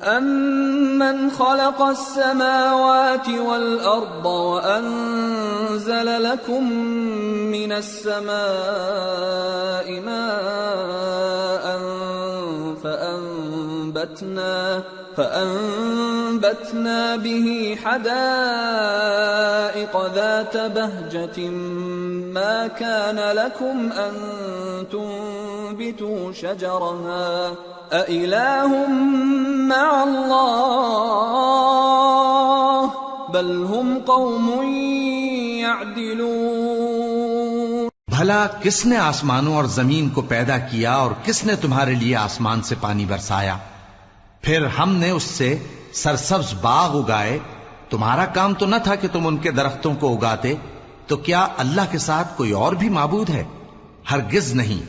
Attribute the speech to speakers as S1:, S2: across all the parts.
S1: أَمَّنْ خَلَقَ السَّمَاوَاتِ وَالْأَرْضَ وَأَنزَلَ لَكُم مِّنَ السَّمَاءِ مَاءً فَأَنبَتْنَا بِهِ حَدَائِقَ ذَاتَ بَهْجَةٍ مَا كَانَ لَكُمْ أَن تُنبِتُوا شَجَرَهَا أَإِلَٰهٌ مَّعَ اللَّهِ بَلْ هُمْ قَوْمٌ يَعْدِلُونَ۔
S2: بھلا کس نے آسمانوں اور زمین کو پیدا کیا اور کس نے تمہارے لیے آسمان سے پانی برسایا؟ پھر ہم نے اس سے سرسبز باغ اگائے۔ تمہارا کام تو نہ تھا کہ تم ان کے درختوں کو اگاتے؟ تو کیا اللہ کے ساتھ کوئی اور بھی معبود ہے؟ ہرگز نہیں،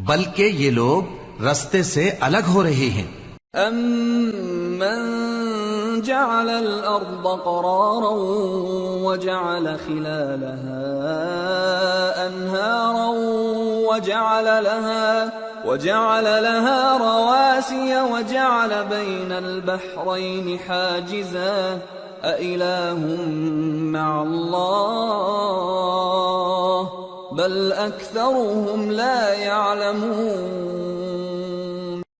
S2: بلکہ یہ لوگ رستے سے الگ ہو رہے ہیں۔
S1: أَمَّن جَعَلَ الْأَرْضَ قَرَارًا وَجَعَلَ خِلَالَهَا أَنْهَارًا وَجَعَلَ لَهَا رَوَاسِيَ وَجَعَلَ بَيْنَ الْبَحْرَيْنِ حَاجِزًا أَإِلَٰهٌ مَّعَ اللَّهِ بَلْ أَكْثَرُهُمْ لَا يَعْلَمُونَ۔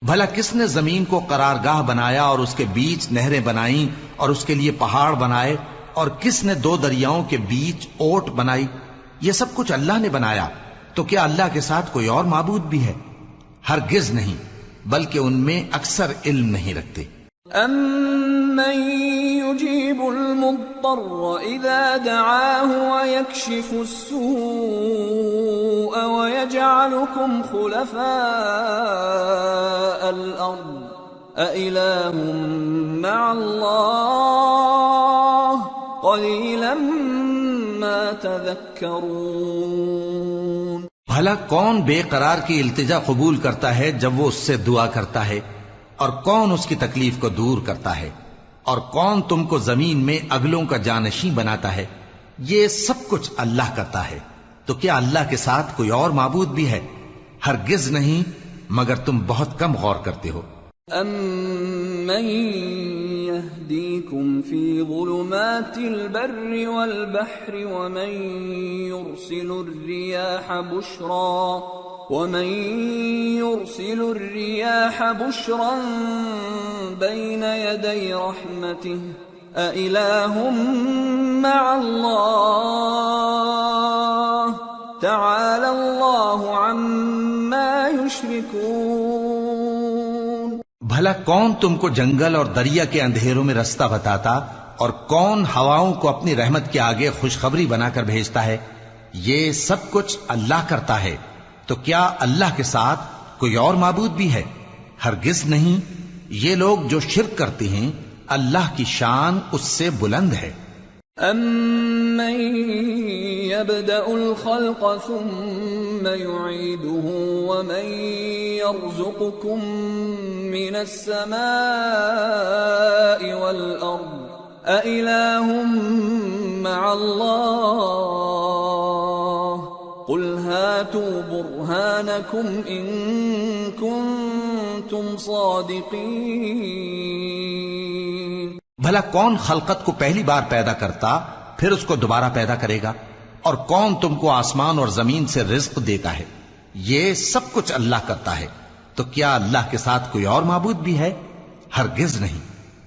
S2: بھلا کس نے زمین کو قرارگاہ بنایا اور اس کے بیچ نہریں بنائیں اور اس کے لیے پہاڑ بنائے، اور کس نے دو دریاؤں کے بیچ اوٹ بنائی؟ یہ سب کچھ اللہ نے بنایا، تو کیا اللہ کے ساتھ کوئی اور معبود بھی ہے؟ ہرگز نہیں، بلکہ ان میں اکثر علم نہیں رکھتے۔
S1: أَمَّن يُجِيبُ الْمُضْطَرَّ إِذَا دَعَاهُ وَيَكْشِفُ السُّوءَ وَيَجْعَلُكُمْ خُلَفَاءَ الْأَرْضِ أَإِلَٰهٌ مَّعَ اللَّهِ قَلِيلًا مَّا تَذَكَّرُونَ۔
S2: بھلا کون بے قرار کی التجا قبول کرتا ہے جب وہ اس سے دعا کرتا ہے؟ اور کون اس کی تکلیف کو دور کرتا ہے؟ اور کون تم کو زمین میں اگلوں کا جانشین بناتا ہے؟ یہ سب کچھ اللہ کرتا ہے، تو کیا اللہ کے ساتھ کوئی اور معبود بھی ہے؟ ہرگز نہیں، مگر تم بہت کم غور کرتے ہو۔
S1: أَمَّن يَهْدِيكُمْ فِي ظُلُمَاتِ الْبَرِّ وَالْبَحْرِ وَمَن يُرْسِلُ الرِّيَاحَ بُشْرًا بَيْنَ يَدَيْ رَحْمَتِهِ أَإِلَٰهٌ مَّعَ اللَّهِ تَعَالَى اللَّهُ عَمَّا يُشْرِكُونَ۔
S2: بھلا کون تم کو جنگل اور دریا کے اندھیروں میں رستہ بتاتا، اور کون ہواؤں کو اپنی رحمت کے آگے خوشخبری بنا کر بھیجتا ہے؟ یہ سب کچھ اللہ کرتا ہے، تو کیا اللہ کے ساتھ کوئی اور معبود بھی ہے؟ ہرگز نہیں، یہ لوگ جو شرک کرتے ہیں اللہ کی شان اس سے بلند ہے۔
S1: أَمَّن يَبْدَأُ الْخَلْقَ ثُمَّ يُعِيدُهُ وَمَن يَرْزُقُكُم مِّنَ السَّمَاءِ وَالْأَرْضِ أَإِلَٰهٌ مَّعَ اللَّهِ قُلْ هَاتُوا بُرْهَانَكُمْ إِن كُنتُمْ صَادِقِينَ۔
S2: بھلا کون خلقت کو پہلی بار پیدا کرتا پھر اس کو دوبارہ پیدا کرے گا؟ اور کون تم کو آسمان اور زمین سے رزق دیتا ہے؟ یہ سب کچھ اللہ کرتا ہے، تو کیا اللہ کے ساتھ کوئی اور معبود بھی ہے؟ ہرگز نہیں۔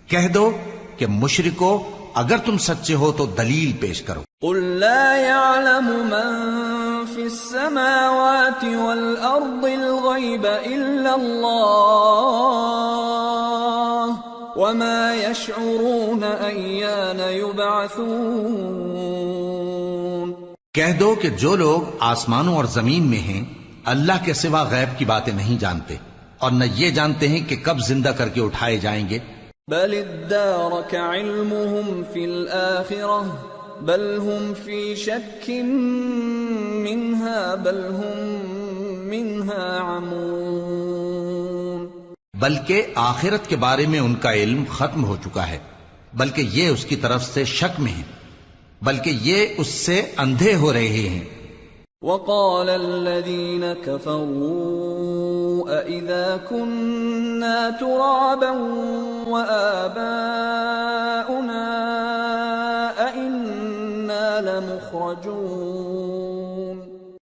S2: کہہ دو کہ مشرکو، اگر تم سچے ہو تو دلیل پیش کرو۔
S1: قُل لَّا يَعْلَمُ مَن فِي السَّمَاوَاتِ وَالْأَرْضِ الْغَيْبَ إِلَّا اللَّهُ وَمَا يَشْعُرُونَ أَيَّانَ يُبْعَثُونَ۔
S2: کہہ دو کہ جو لوگ آسمانوں اور زمین میں ہیں اللہ کے سوا غیب کی باتیں نہیں جانتے، اور نہ یہ جانتے ہیں کہ کب زندہ کر کے اٹھائے جائیں گے۔
S1: بَلِ ادَّارَكَ عِلْمُهُمْ فِي الْآخِرَةِ بَلْ هُمْ فِي شَكٍّ مِّنْهَا بَلْ هُمْ مِنْهَا عَمُونَ۔
S2: بلکہ آخرت کے بارے میں ان کا علم ختم ہو چکا ہے، بلکہ یہ اس کی طرف سے شک میں ہیں، بلکہ یہ اس سے اندھے ہو رہے ہیں۔
S1: وَقَالَ الَّذِينَ كَفَرُوا أَإِذَا كُنَّا تُرَابًا وَآبَاؤُنَا أَإِنَّا لَمُخْرَجُونَ۔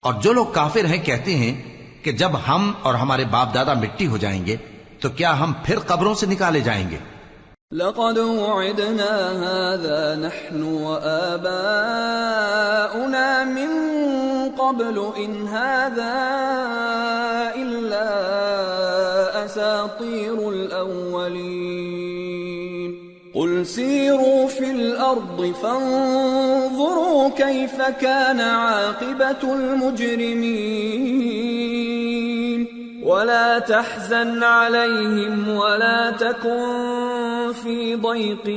S2: اور جو لوگ کافر ہیں کہتے ہیں کہ جب ہم اور ہمارے باپ دادا مٹی ہو جائیں گے تو کیا ہم پھر قبروں سے نکالے جائیں گے؟
S1: لَقَدْ وُعِدْنَا هَذَا نَحْنُ وَآبَاؤُنَا مِنْ قَبْلُ إِنْ هَذَا إِلَّا أَسَاطِيرُ الْأَوَّلِينَ قُلْ سِيرُوا فِي الْأَرْضِ فَانظُرُوا كَيْفَ كَانَ عَاقِبَةُ الْمُجْرِمِينَ وَلَا تَحْزَنْ عَلَيْهِمْ وَلَا تَكُنْ فِي ضَيْقٍ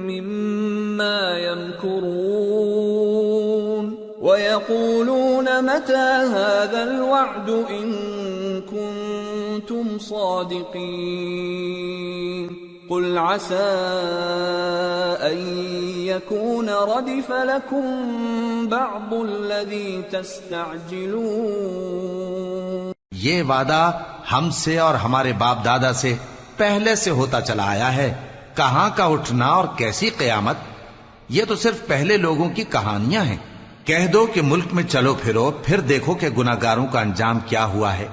S1: مِّمَّا يَمْكُرُونَ وَيَقُولُونَ مَتَى هَذَا الْوَعْدُ إِن كُنتُمْ صَادِقِينَ قُلْ عَسَىٰ أَن يَكُونَ رَدِفَ لَكُمْ بَعْضُ الَّذِي تَسْتَعْجِلُونَ۔
S2: یہ وعدہ ہم سے اور ہمارے باپ دادا سے پہلے سے ہوتا چلا آیا ہے، کہاں کا اٹھنا اور کیسی قیامت، یہ تو صرف پہلے لوگوں کی کہانیاں ہیں۔ کہہ دو کہ ملک میں چلو پھرو، پھر دیکھو کہ گناہگاروں کا انجام کیا ہوا ہے،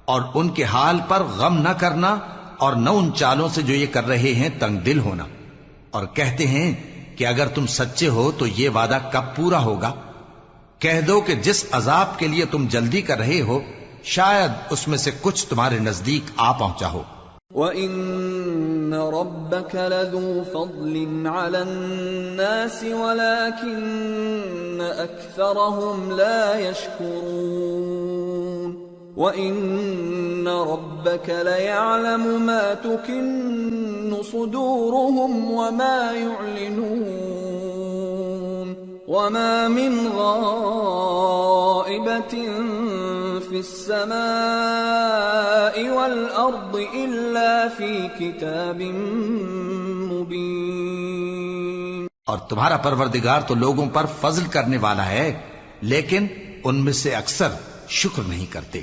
S2: اور ان کے حال پر غم نہ کرنا اور نہ ان چالوں سے جو یہ کر رہے ہیں تنگ دل ہونا، اور کہتے ہیں کہ اگر تم سچے ہو تو یہ وعدہ کب پورا ہوگا؟ کہہ دو کہ جس عذاب کے لیے تم جلدی کر رہے ہو شاید اس میں سے کچھ تمہارے نزدیک آ پہنچا ہو۔
S1: وَإِنَّ رَبَّكَ لَذُو فَضْلٍ عَلَى النَّاسِ وَلَكِنَّ أَكْثَرَهُمْ لَا يَشْكُرُونَ وَإِنَّ رَبَّكَ لَيَعْلَمُ مَا تُكِنُّ صُدُورُهُمْ وَمَا يُعْلِنُونَ وَمَا مِنْ غَائِبَةٍ فِي السَّمَاءِ وَالْأَرْضِ إِلَّا فِي كِتَابٍ مُبِينٍ۔
S2: اور تمہارا پروردگار تو لوگوں پر فضل کرنے والا ہے، لیکن ان میں سے اکثر شکر نہیں کرتے۔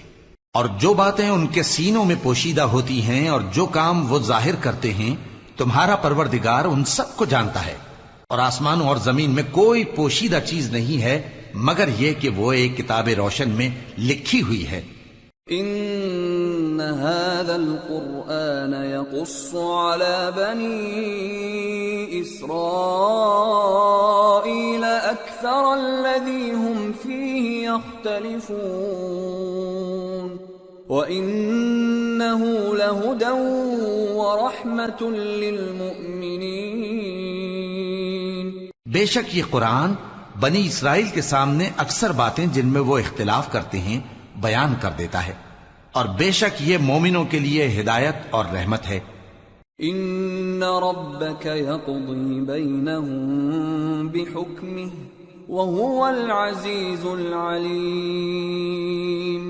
S2: اور جو باتیں ان کے سینوں میں پوشیدہ ہوتی ہیں اور جو کام وہ ظاہر کرتے ہیں تمہارا پروردگار ان سب کو جانتا ہے، اور آسمانوں اور زمین میں کوئی پوشیدہ چیز نہیں ہے مگر یہ کہ وہ ایک کتاب روشن میں لکھی ہوئی ہے۔
S1: ان هذا القرآن يقص على بني اسرائيل اكثر الذي هم فيه يختلفون وانه لهدى ورحمة للمؤمنين۔
S2: بے شک یہ قرآن بنی اسرائیل کے سامنے اکثر باتیں جن میں وہ اختلاف کرتے ہیں بیان کر دیتا ہے، اور بے شک یہ مومنوں کے لیے ہدایت اور رحمت ہے۔
S1: ان ربك يقضي بينهم بحكمه وهو العزيز العليم۔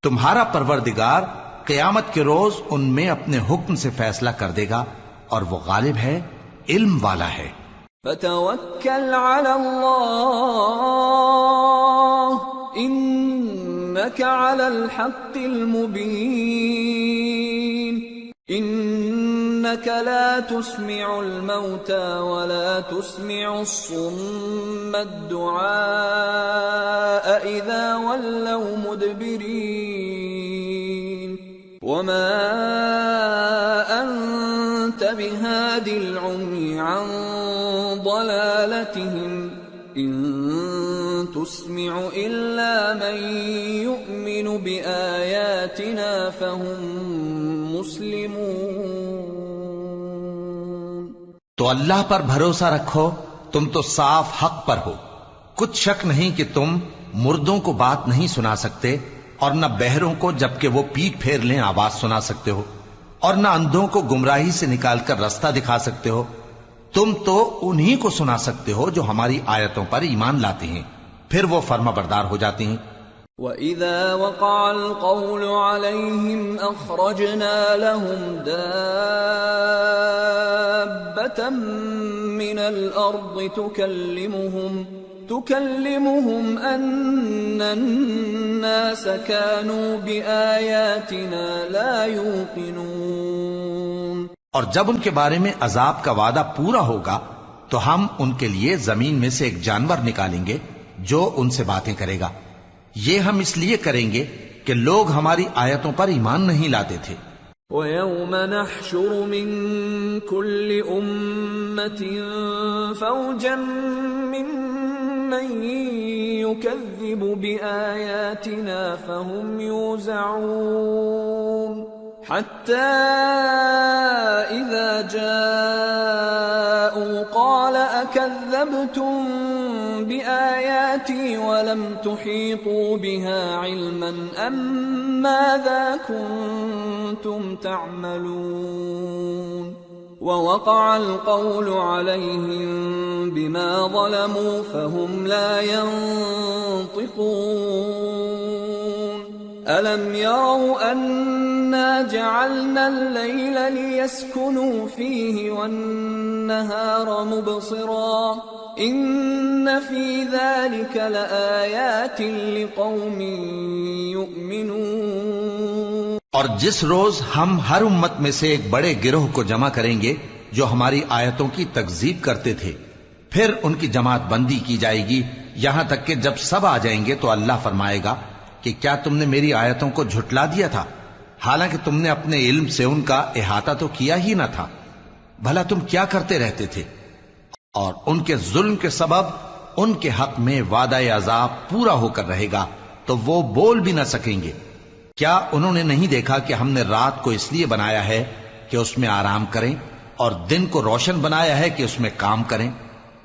S2: تمہارا پروردگار قیامت کے روز ان میں اپنے حکم سے فیصلہ کر دے گا اور وہ غالب ہے، علم والا ہے۔
S1: فتوکل علی اللہ انک علی الحق المبین۔ انک لا تسمع الموتى ولا تسمع الصم الدعاء اذا ولوا مدبرین وما انت بهاد العمي عن ضلالتهم ان تسمع الا من يؤمن بآياتنا فهم مسلمون۔
S2: تو اللہ پر بھروسہ رکھو، تم تو صاف حق پر ہو۔ کچھ شک نہیں کہ تم مردوں کو بات نہیں سنا سکتے، اور نہ بہروں کو جبکہ وہ پیٹ پھیر لیں آواز سنا سکتے ہو، اور نہ اندھوں کو گمراہی سے نکال کر رستہ دکھا سکتے ہو۔ تم تو انہی کو سنا سکتے ہو جو ہماری آیتوں پر ایمان لاتے ہیں، پھر وہ فرما بردار ہو جاتے ہیں۔
S1: وَإِذَا وَقَعَ الْقَوْلُ عَلَيْهِمْ أَخْرَجْنَا لَهُمْ دَابَّةً مِّنَ الْأَرْضِ تكلمهم أن الناس كانوا بآياتنا لا يوقنون۔
S2: اور جب ان کے بارے میں عذاب کا وعدہ پورا ہوگا تو ہم ان کے لیے زمین میں سے ایک جانور نکالیں گے جو ان سے باتیں کرے گا۔ یہ ہم اس لیے کریں گے کہ لوگ ہماری آیتوں پر ایمان نہیں لاتے تھے۔
S1: وَيَوْمَ نَحْشُرُ مِن كُلِّ أُمَّةٍ فَوْجًا مِّمَّن يُكَذِّبُ بِآيَاتِنَا فَهُمْ يُوزَعُونَ حَتَّى إِذَا جَاءُوا قَالَ أَكَذَّبْتُم بِآيَاتِي وَلَمْ تُحِيطُوا بِهَا عِلْمًا أَمْ مَاذَا كُنتُمْ تَعْمَلُونَ وَوَقَعَ الْقَوْلُ عَلَيْهِمْ بِمَا ظَلَمُوا فَهُمْ لَا يَنطِقُونَ أَلَمْ يَرَوْا أَنَّا جَعَلْنَا اللَّيْلَ لِيَسْكُنُوا فِيهِ وَالنَّهَارَ مُبْصِرًا إِنَّ فِي ذَلِكَ لَآيَاتٍ لِقَوْمٍ يُؤْمِنُونَ۔
S2: اور جس روز ہم ہر امت میں سے ایک بڑے گروہ کو جمع کریں گے جو ہماری آیتوں کی تکذیب کرتے تھے، پھر ان کی جماعت بندی کی جائے گی یہاں تک کہ جب سب آ جائیں گے تو اللہ فرمائے گا کہ کیا تم نے میری آیتوں کو جھٹلا دیا تھا، حالانکہ تم نے اپنے علم سے ان کا احاطہ تو کیا ہی نہ تھا، بھلا تم کیا کرتے رہتے تھے؟ اور ان کے ظلم کے سبب ان کے حق میں وعدہ عذاب پورا ہو کر رہے گا تو وہ بول بھی نہ سکیں گے۔ کیا انہوں نے نہیں دیکھا کہ ہم نے رات کو اس لیے بنایا ہے کہ اس میں آرام کریں اور دن کو روشن بنایا ہے کہ اس میں کام کریں؟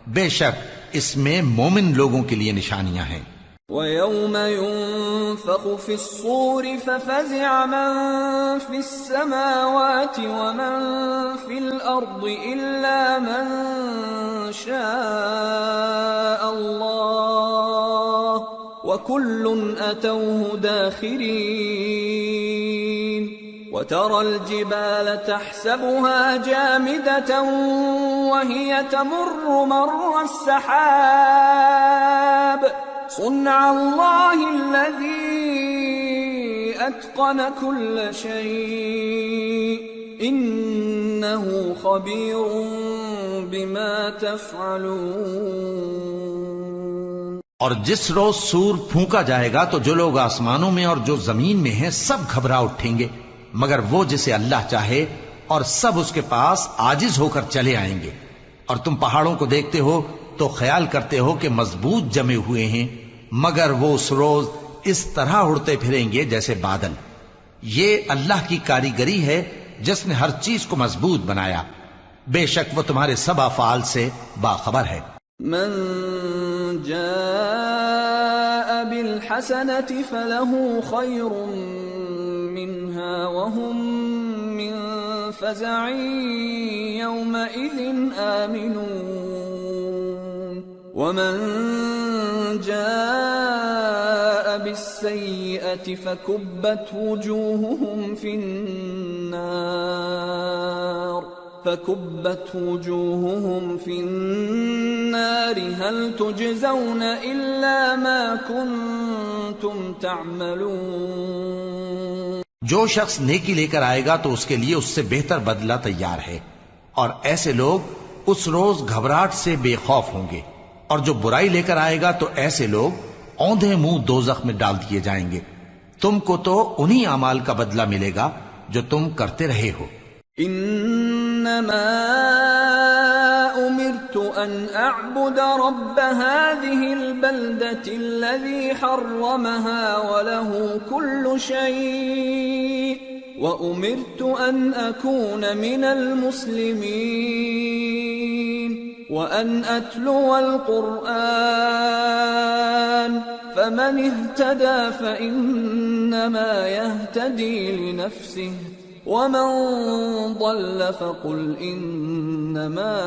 S2: بے شک اس میں مومن لوگوں کے لیے نشانیاں ہیں۔
S1: وَيَوْمَ يُنفَخُ فِي الصُّورِ فَفَزِعَ مَن فِي السَّمَاوَاتِ وَمَن فِي الْأَرْضِ إِلَّا مَن شَاءَ اللَّهُ وَكُلٌّ أَتَوْهُ دَاخِرِينَ وَتَرَى الْجِبَالَ تَحْسَبُهَا جَامِدَةً وَهِيَ تَمُرُّ مَرَّ السَّحَابِ صُنْعَ اللَّهِ الَّذِي أَتْقَنَ كُلَّ شَيْءٍ إِنَّهُ خَبِيرٌ بِمَا تَفْعَلُونَ۔
S2: اور جس روز سور پھونکا جائے گا تو جو لوگ آسمانوں میں اور جو زمین میں ہیں سب گھبرا اٹھیں گے مگر وہ جسے اللہ چاہے، اور سب اس کے پاس عاجز ہو کر چلے آئیں گے۔ اور تم پہاڑوں کو دیکھتے ہو تو خیال کرتے ہو کہ مضبوط جمے ہوئے ہیں، مگر وہ اس روز اس طرح اڑتے پھریں گے جیسے بادل۔ یہ اللہ کی کاریگری ہے جس نے ہر چیز کو مضبوط بنایا، بے شک وہ تمہارے سب افعال سے باخبر ہے۔
S1: من جاء بالحسنة فله خير منها وهم من فزع يومئذ آمنون ومن جاء بالسيئة فكبت وجوههم في النار هل تجزون إلا ما كنتم تعملون۔
S2: جو شخص نیکی لے کر آئے گا تو اس کے لیے اس سے بہتر بدلہ تیار ہے، اور ایسے لوگ اس روز گھبراہٹ سے بے خوف ہوں گے، اور جو برائی لے کر آئے گا تو ایسے لوگ اوندھے منہ دوزخ میں ڈال دیے جائیں گے۔ تم کو تو انہی اعمال کا بدلہ ملے گا جو تم کرتے رہے ہو۔
S1: انما امرت ان اعبد رب هذه البلدة الذي حرمها وله كل شيء وامرت ان اكون من المسلمين وان اتلو القرآن فمن اهتدى فانما يهتدي لنفسه ومن ضل فقل انما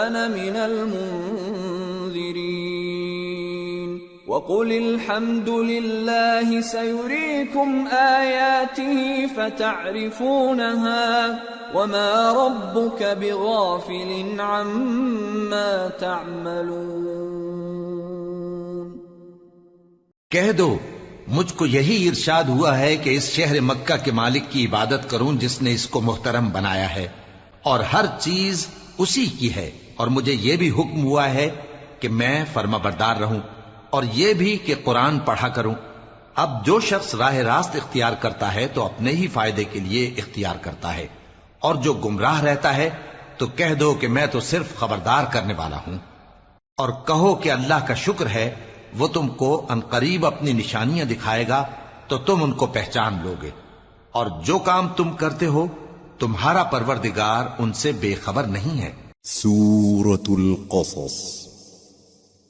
S1: انا من المنذرين وقل الحمد لله سيريكم آياته فتعرفونها وما ربك بغافل عما تعملون۔
S2: کہہ دو مجھ کو یہی ارشاد ہوا ہے کہ اس شہر مکہ کے مالک کی عبادت کروں جس نے اس کو محترم بنایا ہے، اور ہر چیز اسی کی ہے، اور مجھے یہ بھی حکم ہوا ہے کہ میں فرما بردار رہوں، اور یہ بھی کہ قرآن پڑھا کروں۔ اب جو شخص راہ راست اختیار کرتا ہے تو اپنے ہی فائدے کے لیے اختیار کرتا ہے، اور جو گمراہ رہتا ہے تو کہہ دو کہ میں تو صرف خبردار کرنے والا ہوں۔ اور کہو کہ اللہ کا شکر ہے، وہ تم کو عنقریب اپنی نشانیاں دکھائے گا تو تم ان کو پہچان لوگے، اور جو کام تم کرتے ہو تمہارا پروردگار ان سے بے خبر نہیں ہے۔
S3: سورة القصص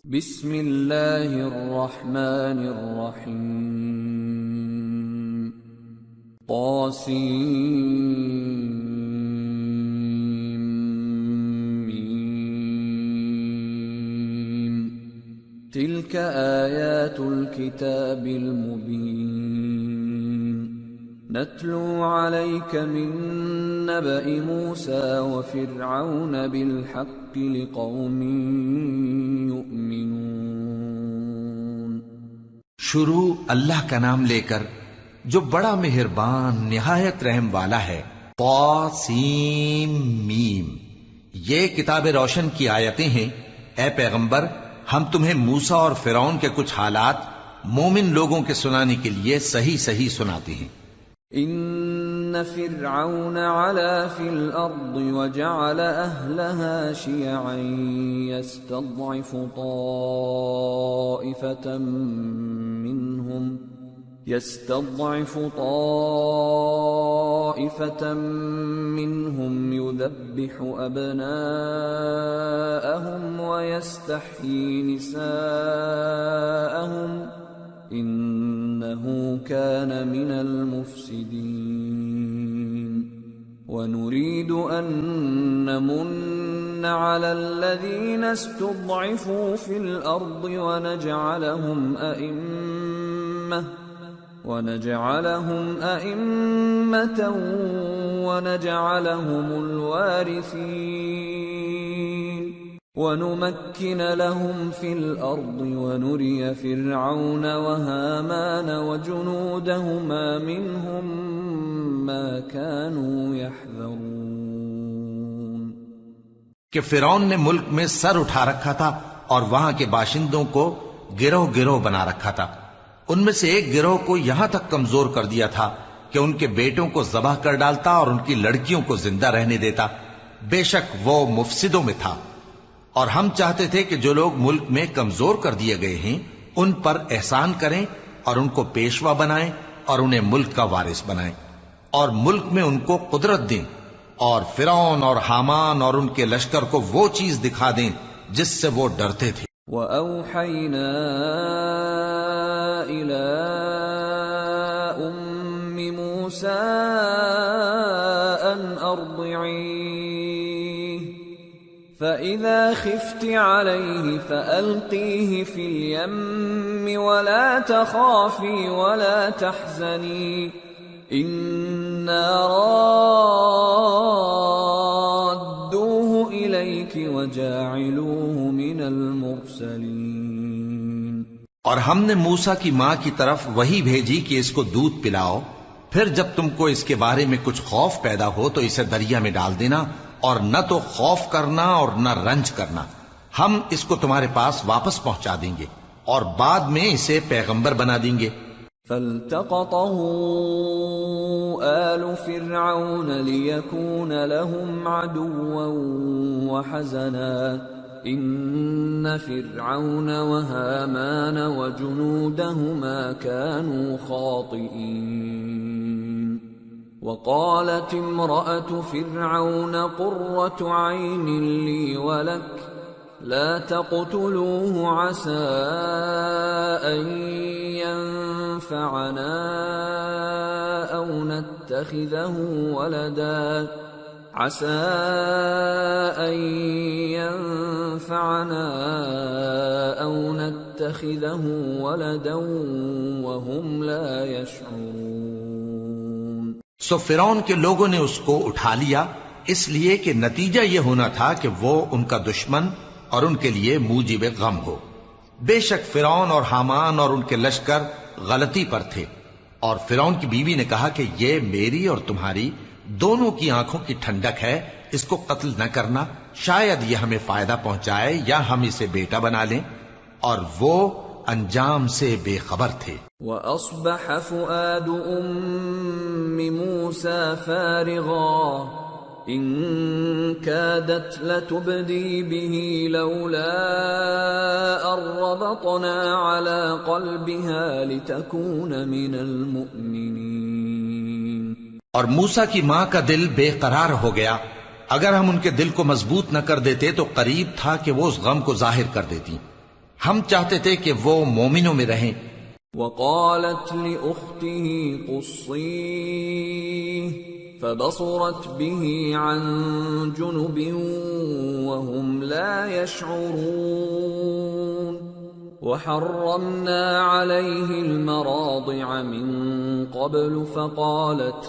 S1: بسم اللہ الرحمن الرحیم تلك آيات الكتاب المبين نتلو عليك من نبأ موسى وفرعون بالحق لقوم يؤمنون۔
S2: شروع اللہ کا نام لے کر جو بڑا مہربان نہایت رحم والا ہے۔ طاسیم میم، یہ کتاب روشن کی آیتیں ہیں۔ اے پیغمبر، ہم تمہیں موسیٰ اور فرعون کے کچھ حالات مومن لوگوں کے سنانے کے لیے صحیح صحیح سناتے ہیں۔
S1: ان فرعون علا فی الارض وجعل اہلها شیعا يستضعف طائفة منهم يذبح أبناءهم ويستحيي نساءهم إنه كان من المفسدين ونريد أن نمن على الذين استضعفوا في الأرض ونجعلهم أئمة ونجعلهم الوارثين ونمكن لهم في الأرض ونري فرعون وهامان وجنودهما منهم ما كانوا يحذرون۔
S2: کہ فرعون نے ملک میں سر اٹھا رکھا تھا اور وہاں کے باشندوں کو گروہ گروہ بنا رکھا تھا۔ ان میں سے ایک گروہ کو یہاں تک کمزور کر دیا تھا کہ ان کے بیٹوں کو ذبح کر ڈالتا اور ان کی لڑکیوں کو زندہ رہنے دیتا۔ بے شک وہ مفسدوں میں تھا۔ اور ہم چاہتے تھے کہ جو لوگ ملک میں کمزور کر دیے گئے ہیں ان پر احسان کریں اور ان کو پیشوا بنائیں اور انہیں ملک کا وارث بنائیں، اور ملک میں ان کو قدرت دیں، اور فرعون اور حامان اور ان کے لشکر کو وہ چیز دکھا دیں جس سے وہ ڈرتے تھے۔
S1: وَأَوْحَيْنَا إِلَىٰ أُمِّ مُوسَىٰ أَنْ أَرْضِعِيهِ فَإِذَا خِفْتِ عَلَيْهِ فَأَلْقِيهِ فِي الْيَمِّ وَلَا تَخَافِي وَلَا تَحْزَنِي إِنَّا رَادُّوهُ إِلَيْكِ وَجَاعِلُوهُ مِنَ الْمُرْسَلِينَ۔
S2: اور ہم نے موسیٰ کی ماں کی طرف وہی بھیجی کہ اس کو دودھ پلاؤ، پھر جب تم کو اس کے بارے میں کچھ خوف پیدا ہو تو اسے دریا میں ڈال دینا، اور نہ تو خوف کرنا اور نہ رنج کرنا، ہم اس کو تمہارے پاس واپس پہنچا دیں گے اور بعد میں اسے پیغمبر بنا دیں گے۔
S1: فالتقطه آل فرعون ليكون لهم عدوا وحزنا إن فرعون وهامان وجنودهما كانوا خاطئين۔ وقالت امرأة فرعون قرة عين لي ولك لا تقتلوه عسى أن ينفعنا أو نتخذه ولدا وهم لا يشعرون۔
S2: سو فرعون کے لوگوں نے اس کو اٹھا لیا، اس لیے کہ نتیجہ یہ ہونا تھا کہ وہ ان کا دشمن اور ان کے لیے موجب غم ہو۔ بے شک فرعون اور حامان اور ان کے لشکر غلطی پر تھے، اور فرعون کی بیوی نے کہا کہ یہ میری اور تمہاری دونوں کی آنکھوں کی ٹھنڈک ہے، اس کو قتل نہ کرنا، شاید یہ ہمیں فائدہ پہنچائے یا ہم اسے بیٹا بنا لیں، اور وہ انجام سے بے خبر تھے۔
S1: وَأَصْبَحَ فُؤَادُ أُمِّ مُوسَى فَارِغًا إِن كَادَتْ لَتُبْدِي بِهِ لَوْلَا أَن رَّبَطْنَا عَلَى قَلْبِهَا لِتَكُونَ مِنَ الْمُؤْمِنِينَ۔
S2: اور موسیٰ کی ماں کا دل بے قرار ہو گیا، اگر ہم ان کے دل کو مضبوط نہ کر دیتے تو قریب تھا کہ وہ اس غم کو ظاہر کر دیتی، ہم چاہتے تھے کہ وہ مومنوں میں رہیں۔
S1: وقالت لأخته قصيه فبصرت به عن جنب وهم لا يشعرون وحرمنا عليه المراضع من قبل فقالت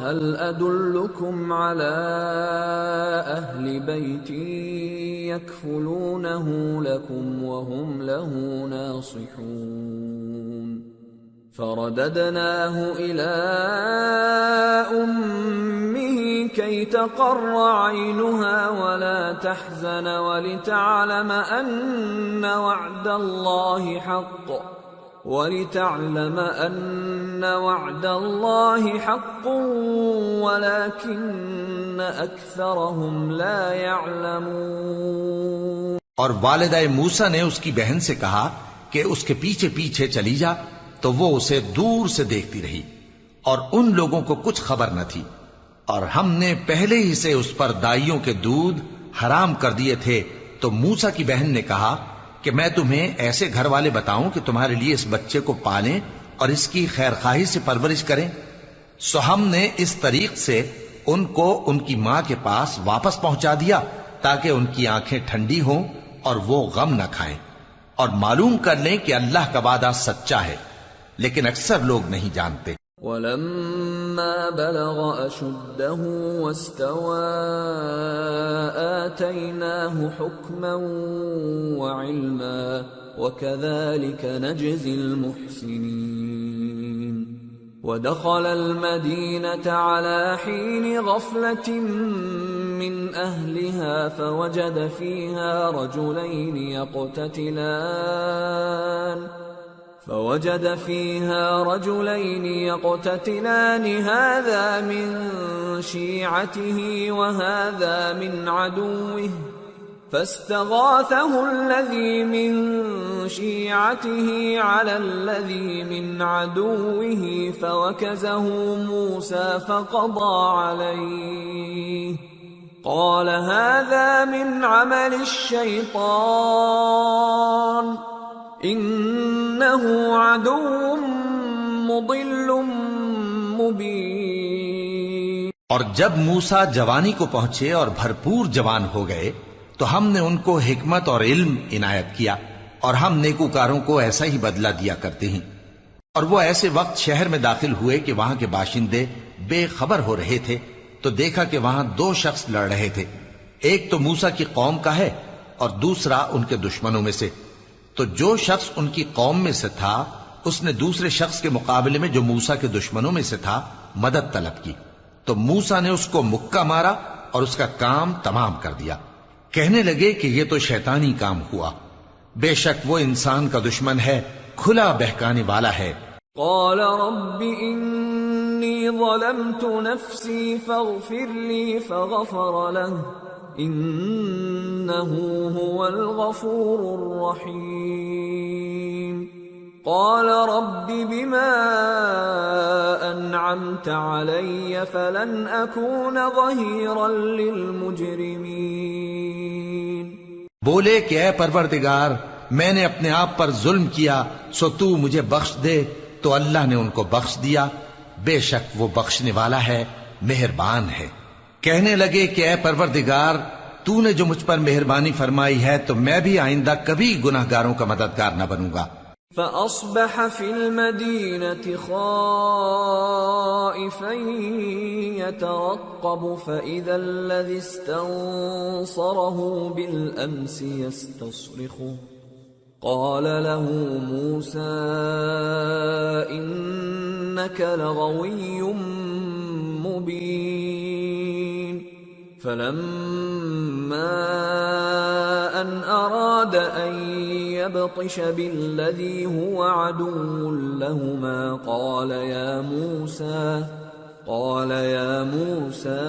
S1: هل أدلكم على أهل بيت يكفلونه لكم وهم له ناصحون فرددناه إلى أمه كي تقر عينها ولا تحزن ولتعلم أن وعد الله حق ولكن أكثرهم لا يعلمون۔
S2: اور والدہ موسیٰ نے اس کی بہن سے کہا کہ اس کے پیچھے پیچھے چلی جا، تو وہ اسے دور سے دیکھتی رہی، اور ان لوگوں کو کچھ خبر نہ تھی، اور ہم نے پہلے ہی سے اس پر دائیوں کے دودھ حرام کر دیے تھے۔ تو موسیٰ کی بہن نے کہا کہ میں تمہیں ایسے گھر والے بتاؤں کہ تمہارے لیے اس بچے کو پالیں اور اس کی خیر خواہی سے پرورش کریں۔ سو ہم نے اس طریق سے ان کو ان کی ماں کے پاس واپس پہنچا دیا تاکہ ان کی آنکھیں ٹھنڈی ہوں اور وہ غم نہ کھائیں، اور معلوم کر لیں کہ اللہ کا وعدہ سچا ہے، لیکن اکثر لوگ نہیں جانتے۔
S1: وَلَمَّا بَلَغَ أَشُدَّهُ وَاسْتَوَى آتَيْنَاهُ حُكْمًا وَعِلْمًا وَكَذَلِكَ نَجْزِي الْمُحْسِنِينَ۔ وَدَخَلَ الْمَدِينَةَ عَلَى حِينِ غَفْلَةٍ مِّنْ أَهْلِهَا فَوَجَدَ فِيهَا رجلين يقتتلان هذا من شيعته وهذا من عدوه فاستغاثه الذي من شيعته على الذي من عدوه فوكزه موسى فقضى عليه قال هذا من عمل الشيطان انه عدو مضل مبین۔
S2: اور جب موسیٰ جوانی کو پہنچے اور بھرپور جوان ہو گئے تو ہم نے ان کو حکمت اور علم عنایت کیا، اور ہم نیکوکاروں کو ایسا ہی بدلہ دیا کرتے ہیں۔ اور وہ ایسے وقت شہر میں داخل ہوئے کہ وہاں کے باشندے بے خبر ہو رہے تھے، تو دیکھا کہ وہاں دو شخص لڑ رہے تھے، ایک تو موسیٰ کی قوم کا ہے اور دوسرا ان کے دشمنوں میں سے۔ تو جو شخص ان کی قوم میں سے تھا اس نے دوسرے شخص کے مقابلے میں جو موسیٰ کے دشمنوں میں سے تھا مدد طلب کی، تو موسیٰ نے اس کو مکہ مارا اور اس کا کام تمام کر دیا۔ کہنے لگے کہ یہ تو شیطانی کام ہوا، بے شک وہ انسان کا دشمن ہے، کھلا بہکانے والا ہے۔
S1: قال رب انی ظلمت نفسی فاغفر لی فغفر له انه هو الغفور الرحیم۔ قال رب بما انعمت علی فلن اکون ظہیرا للمجرمین۔
S2: بولے کہ اے پروردگار میں نے اپنے آپ پر ظلم کیا، سو تو مجھے بخش دے، تو اللہ نے ان کو بخش دیا، بے شک وہ بخشنے والا ہے، مہربان ہے۔ کہنے لگے کہ اے پروردگار تو نے جو مجھ پر مہربانی فرمائی ہے تو میں بھی آئندہ کبھی گناہگاروں کا مددگار نہ بنوں گا۔
S1: فأصبح في المدينة خائفا يترقب فإذا الذي استنصره بالأمس يستصرخه قال له موسى إنك لغوي مبين فلما أن أراد أن يبطش بالذي هو عدو لهما قال يا موسى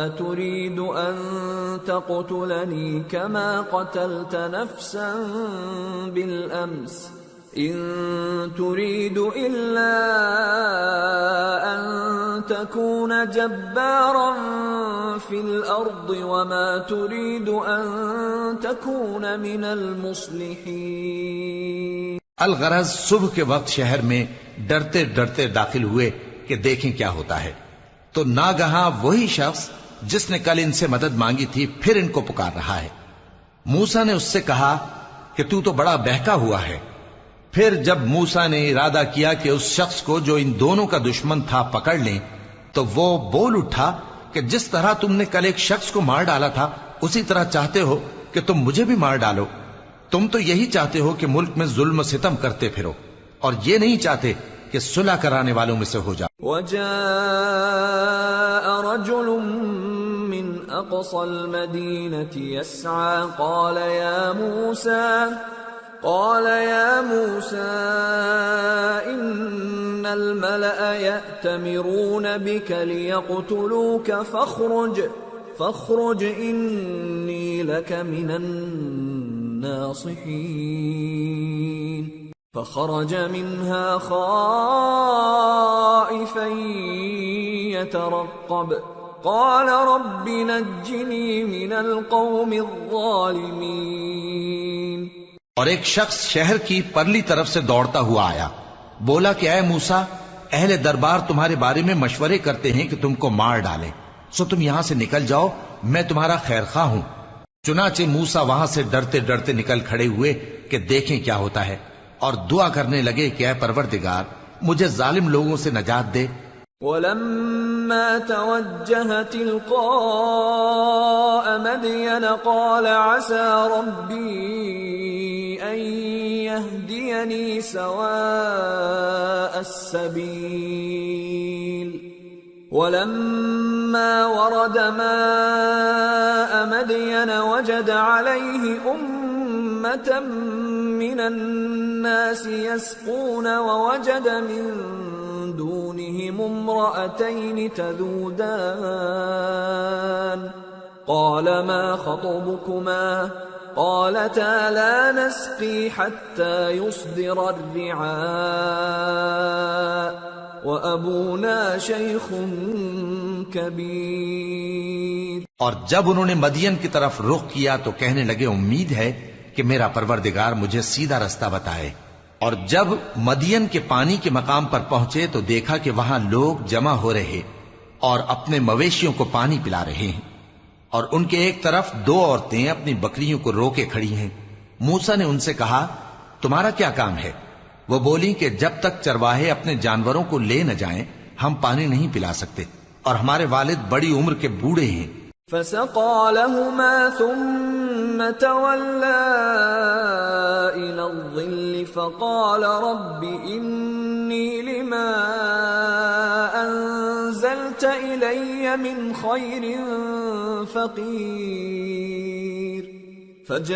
S1: أتريد أن تقتلني كما قتلت نفسا بالأمس إن تريد إلا أن تكون جبارا في الأرض وما تريد أن تكون من المصلحين.
S2: الغرض صبح کے وقت شہر میں ڈرتے ڈرتے داخل ہوئے کہ دیکھیں کیا ہوتا ہے، تو ناگہاں وہی شخص جس نے کل ان سے مدد مانگی تھی پھر ان کو پکار رہا ہے۔ موسیٰ نے اس سے کہا کہ تو بڑا بہکا ہوا ہے۔ پھر جب موسیٰ نے ارادہ کیا کہ اس شخص کو جو ان دونوں کا دشمن تھا پکڑ لیں، تو وہ بول اٹھا کہ جس طرح تم نے کل ایک شخص کو مار ڈالا تھا اسی طرح چاہتے ہو کہ تم مجھے بھی مار ڈالو۔ تم تو یہی چاہتے ہو کہ ملک میں ظلم و ستم کرتے پھرو، اور یہ نہیں چاہتے کہ صلح کرانے والوں میں سے ہو جاؤ۔
S1: وجاء رجل من اقصى المدينة يسعى قال يا موسى إن الملأ يأتمرون بك ليقتلوك فاخرج إني لك من الناصحين فخرج منها خائفا يترقب قال رب نجني من القوم الظالمين۔
S2: اور ایک شخص شہر کی پرلی طرف سے دوڑتا ہوا آیا، بولا کہ اے موسیٰ، اہل دربار تمہارے بارے میں مشورے کرتے ہیں کہ تم کو مار ڈالیں، سو تم یہاں سے نکل جاؤ، میں تمہارا خیر خواہ ہوں۔ چنانچہ موسیٰ وہاں سے ڈرتے ڈرتے نکل کھڑے ہوئے کہ دیکھیں کیا ہوتا ہے، اور دعا کرنے لگے کہ اے پروردگار مجھے ظالم لوگوں سے نجات دے۔
S1: ولما توجه تلقاء مدين قال عسى ربي أن يهديني سواء السبيل ولما ورد ماء مدين وجد عليه أمة من الناس يسقون ووجد من دونهم امرأتين تذودان قال ما خطبكما قالتا لا نسقي حتى يصدر الرعاء وأبونا شيخ كبير۔
S2: اور جب انہوں نے مدین کی طرف رخ کیا تو کہنے لگے امید ہے کہ میرا پروردگار مجھے سیدھا رستہ بتائے۔ اور جب مدین کے پانی کے مقام پر پہنچے تو دیکھا کہ وہاں لوگ جمع ہو رہے اور اپنے مویشیوں کو پانی پلا رہے ہیں، اور ان کے ایک طرف دو عورتیں اپنی بکریوں کو روکے کھڑی ہیں۔ موسیٰ نے ان سے کہا تمہارا کیا کام ہے؟ وہ بولی کہ جب تک چرواہے اپنے جانوروں کو لے نہ جائیں ہم پانی نہیں پلا سکتے، اور ہمارے والد بڑی عمر کے بوڑھے ہیں۔
S1: فسقى لهما ثم تولى إلى الظل فقال رب إني لما أنزلت إلي من خير فقير فجاءته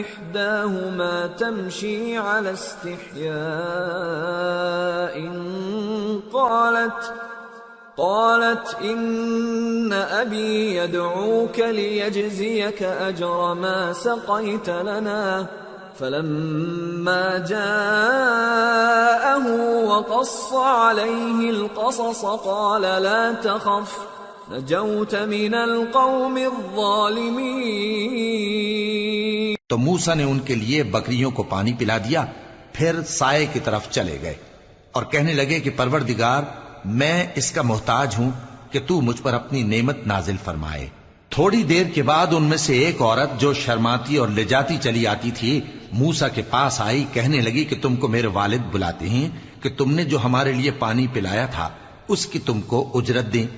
S1: إحداهما تمشي على استحياء قالت إن أبي يدعوك ليجزيك أجر ما سقيت لنا فلما جاءه وقص عليه القصص قال لا تخف نجوت من القوم الظالمين۔
S2: تو موسیٰ نے ان کے لیے بکریوں کو پانی پلا دیا، پھر سائے کی طرف چلے گئے اور کہنے لگے کہ پروردگار میں اس کا محتاج ہوں کہ تو مجھ پر اپنی نعمت نازل فرمائے۔ تھوڑی دیر کے بعد ان میں سے ایک عورت جو شرماتی اور لجاتی چلی آتی تھی موسیٰ کے پاس آئی، کہنے لگی کہ تم کو میرے والد بلاتے ہیں کہ تم نے جو ہمارے لیے پانی پلایا تھا اس کی تم کو اجرت دیں۔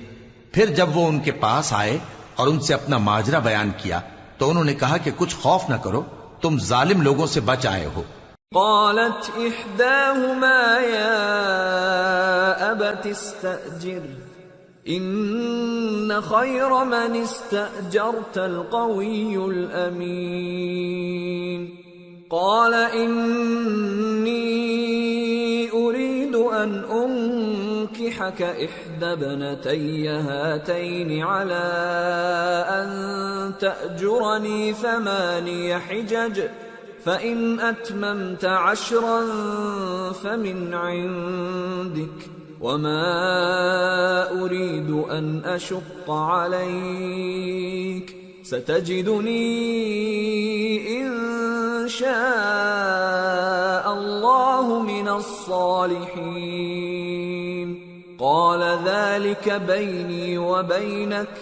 S2: پھر جب وہ ان کے پاس آئے اور ان سے اپنا ماجرا بیان کیا تو انہوں نے کہا کہ کچھ خوف نہ کرو، تم ظالم لوگوں سے بچ آئے ہو۔
S1: قالت إحداهما يا أبت استأجر إن خير من استأجرت القوي الأمين قال إني أريد أن أنكحك إحدى ابنتي هاتين على أن تأجرني 8 حجج فإن أتممت 10 فمن عندك وما أريد أن أشق عليك ستجدني إن شاء الله من الصالحين قال ذلك بيني وبينك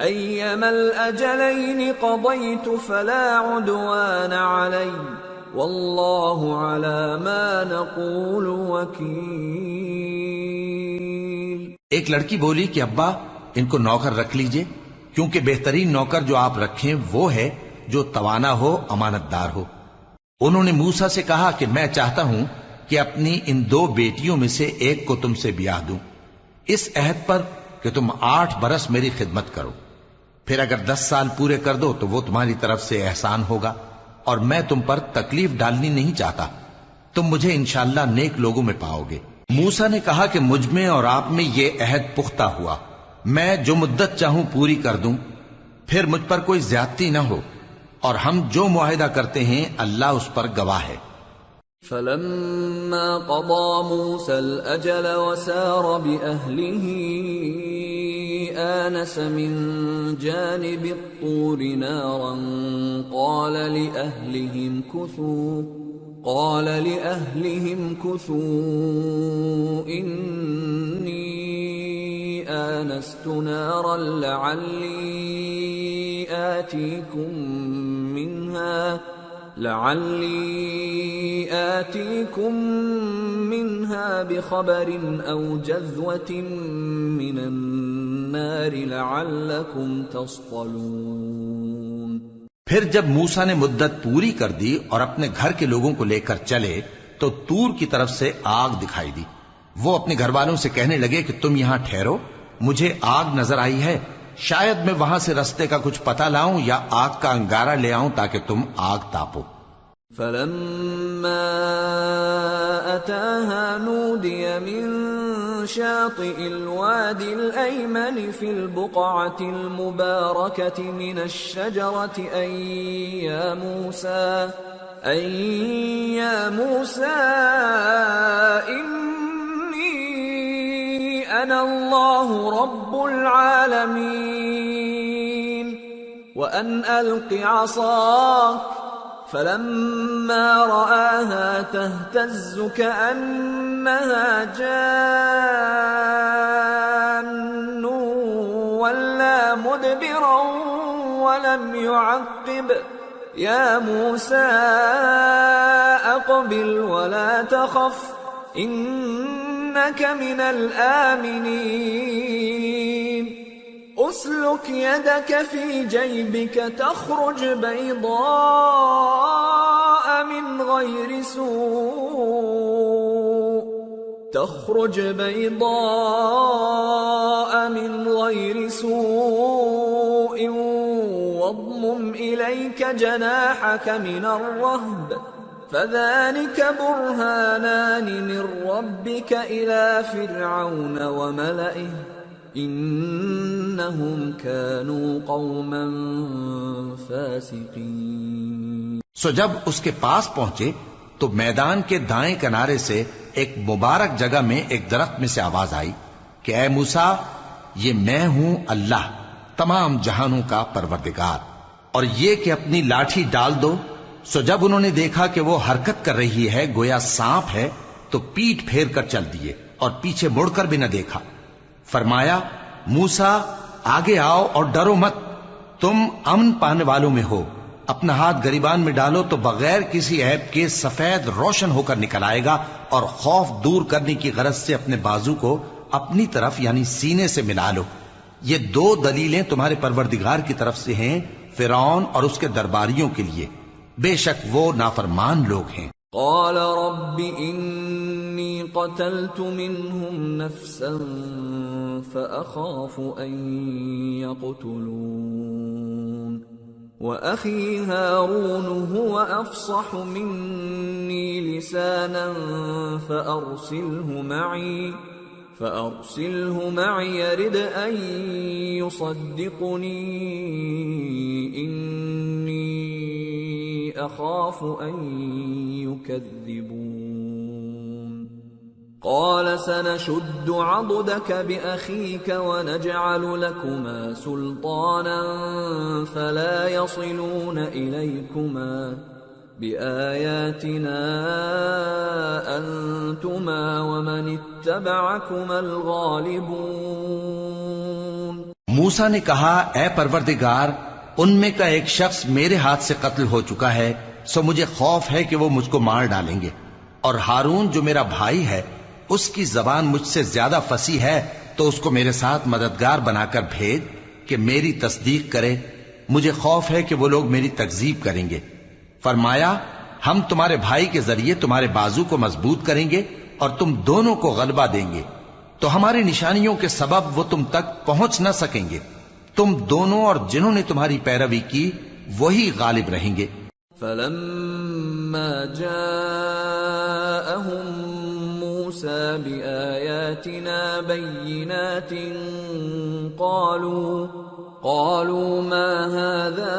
S1: أيما الأجلين قضيت فلا عدوان علي والله على ما نقول وكيل۔
S2: ایک لڑکی بولی کہ ابا ان کو نوکر رکھ لیجئے، کیونکہ بہترین نوکر جو آپ رکھیں وہ ہے جو توانا ہو، امانت دار ہو۔ انہوں نے موسیٰ سے کہا کہ میں چاہتا ہوں کہ اپنی ان 2 بیٹیوں میں سے ایک کو تم سے بیاہ دوں، اس عہد پر کہ تم 8 برس میری خدمت کرو، پھر اگر 10 سال پورے کر دو تو وہ تمہاری طرف سے احسان ہوگا، اور میں تم پر تکلیف ڈالنی نہیں چاہتا، تم مجھے انشاءاللہ نیک لوگوں میں پاؤ گے۔ موسیٰ نے کہا کہ مجھ میں اور آپ میں یہ عہد پختہ ہوا، میں جو مدت چاہوں پوری کر دوں، پھر مجھ پر کوئی زیادتی نہ ہو، اور ہم جو معاہدہ کرتے ہیں اللہ اس پر گواہ ہے۔
S1: فلما قضى موسى الأجل وسار بأهله آنس من جانب الطور نارا قال لأهلهم كثوا إني آنست نارا لعلي آتيكم منها بخبر أو جذوة من النار لعلكم تصطلون۔
S2: پھر جب موسیٰ نے مدت پوری کر دی اور اپنے گھر کے لوگوں کو لے کر چلے تو طور کی طرف سے آگ دکھائی دی۔ وہ اپنے گھر والوں سے کہنے لگے کہ تم یہاں ٹھہرو، مجھے آگ نظر آئی ہے، شاید میں وہاں سے رستے کا کچھ پتہ لاؤں یا آگ کا انگارہ لے آؤں تاکہ تم آگ تاپو۔
S1: فلما أتاها نودي من شاطئ الوادي الأيمن في البقعة المباركة من الشجرة أي يا موسى إني أنا الله رب العالمين وأن ألق عصاك فلما رآها تهتز كأنها جان ولا مدبرا ولم يعقب يا موسى أقبل ولا تخف إنك من الآمنين أسلك يدك في جيبك تخرج بيضاء من غير سوء واضمم إليك جناحك من الرهب فذلك برهانان من ربك إلى فرعون وملئه انہم كانوا قوما فاسقین۔
S2: سو جب اس کے پاس پہنچے تو میدان کے دائیں کنارے سے ایک مبارک جگہ میں ایک درخت میں سے آواز آئی کہ اے موسیٰ، یہ میں ہوں اللہ تمام جہانوں کا پروردگار، اور یہ کہ اپنی لاٹھی ڈال دو۔ سو جب انہوں نے دیکھا کہ وہ حرکت کر رہی ہے گویا سانپ ہے تو پیٹ پھیر کر چل دیے اور پیچھے مڑ کر بھی نہ دیکھا۔ فرمایا موسیٰ آگے آؤ اور ڈرو مت، تم امن پانے والوں میں ہو، اپنا ہاتھ گریبان میں ڈالو تو بغیر کسی عیب کے سفید روشن ہو کر نکل آئے گا، اور خوف دور کرنے کی غرض سے اپنے بازو کو اپنی طرف یعنی سینے سے ملا لو۔ یہ دو دلیلیں تمہارے پروردگار کی طرف سے ہیں فرعون اور اس کے درباریوں کے لیے، بے شک وہ نافرمان لوگ ہیں۔
S1: قال رب إني قتلت منهم نفسا فأخاف أن يقتلون وأخي هارون هو أفصح مني لسانا فأرسله معي يرد أن يصدقني إني أخاف أن يكذبون قال سنشد عضدك بأخيك ونجعل لكما سلطانا فلا يصلون إليكما بآياتنا أنتما ومن اتبعكما الغالبون۔
S2: موسیٰ نے کہا اے پروردگار، ان میں کا ایک شخص میرے ہاتھ سے قتل ہو چکا ہے، سو مجھے خوف ہے کہ وہ مجھ کو مار ڈالیں گے، اور ہارون جو میرا بھائی ہے اس کی زبان مجھ سے زیادہ فصیح ہے، تو اس کو میرے ساتھ مددگار بنا کر بھیج کہ میری تصدیق کرے، مجھے خوف ہے کہ وہ لوگ میری تکذیب کریں گے۔ فرمایا ہم تمہارے بھائی کے ذریعے تمہارے بازو کو مضبوط کریں گے اور تم دونوں کو غلبہ دیں گے، تو ہماری نشانیوں کے سبب وہ تم تک پہنچ نہ سکیں گے، تم دونوں اور جنہوں نے تمہاری پیروی کی وہی غالب رہیں گے۔
S1: فلما جاءهم موسى بآياتنا بينات قالوا ما هذا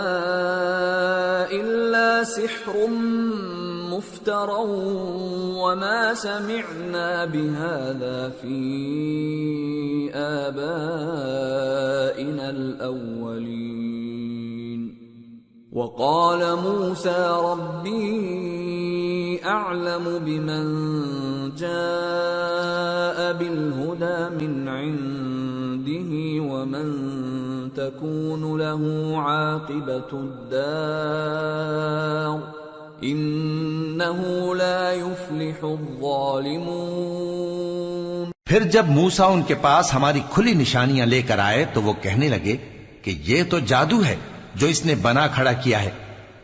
S1: إلا سحر مفترى وما سمعنا بهذا في آبائنا الأولين وقال موسى ربي أعلم بمن جاء بالهدى من عنده ومن تكون له عاقبة الدار إنه لا يفلح الظالمون۔
S2: پھر جب موسیٰ ان کے پاس ہماری کھلی نشانیاں لے کر آئے تو وہ کہنے لگے کہ یہ تو جادو ہے جو اس نے بنا کھڑا کیا ہے،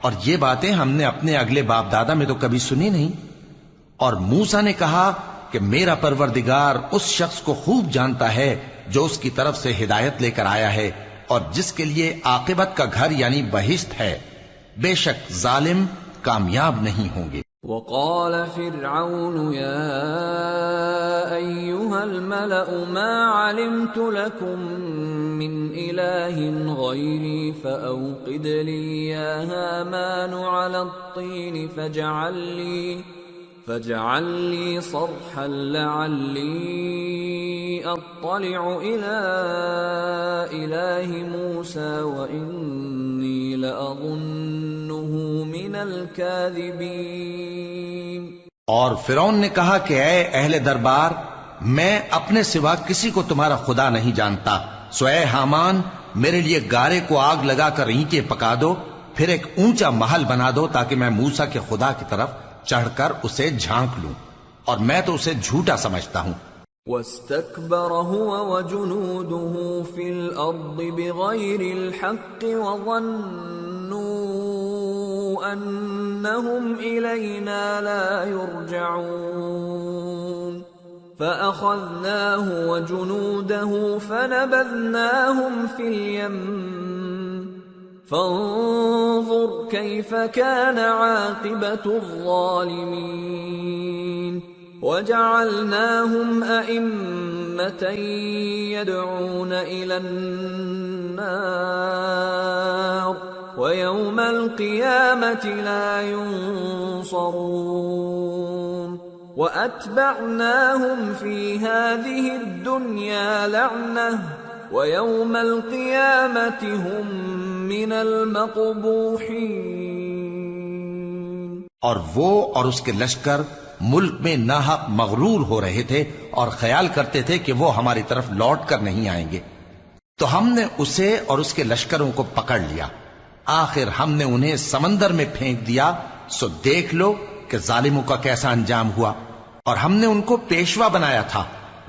S2: اور یہ باتیں ہم نے اپنے اگلے باپ دادا میں تو کبھی سنی نہیں۔ اور موسیٰ نے کہا کہ میرا پروردگار اس شخص کو خوب جانتا ہے جو اس کی طرف سے ہدایت لے کر آیا ہے اور جس کے لیے عاقبت کا گھر یعنی بہشت ہے، بے شک ظالم کامیاب نہیں ہوں گے۔
S1: وقال فرعون يا أيها الملأ ما علمت لكم من إله غيري فأوقد لي يا هامان على الطين فاجعل لي صرحا لعلي أطلع إلى إله موسى وإني لأظنه من الكاذبين۔
S2: اور فرعون نے کہا کہ اے اہل دربار، میں اپنے سوا کسی کو تمہارا خدا نہیں جانتا، سو اے حامان میرے لیے گارے کو آگ لگا کر اینٹیں پکا دو، پھر ایک اونچا محل بنا دو تاکہ میں موسیٰ کے خدا کی طرف چڑھ کر اسے جھانک لوں، اور میں تو اسے جھوٹا سمجھتا ہوں۔
S1: واستكبر هو وجنوده في الأرض بغير الحق وظنوا أنهم إلينا لا يرجعون فأخذناه وجنوده فنبذناهم في اليم فانظر كيف كان عاقبة الظالمين وجعلناهم أئمة يدعون إلى النار ويوم القيامة لا ينصرون وأتبعناهم في هذه الدنيا لعنة ويوم القيامة هم من المقبوحين۔
S2: اور وہ اور اس کے لشکر ملک میں ناحق مغرور ہو رہے تھے اور خیال کرتے تھے کہ وہ ہماری طرف لوٹ کر نہیں آئیں گے، تو ہم نے اسے اور اس کے لشکروں کو پکڑ لیا، آخر ہم نے انہیں سمندر میں پھینک دیا، سو دیکھ لو کہ ظالموں کا کیسا انجام ہوا۔ اور ہم نے ان کو پیشوا بنایا تھا،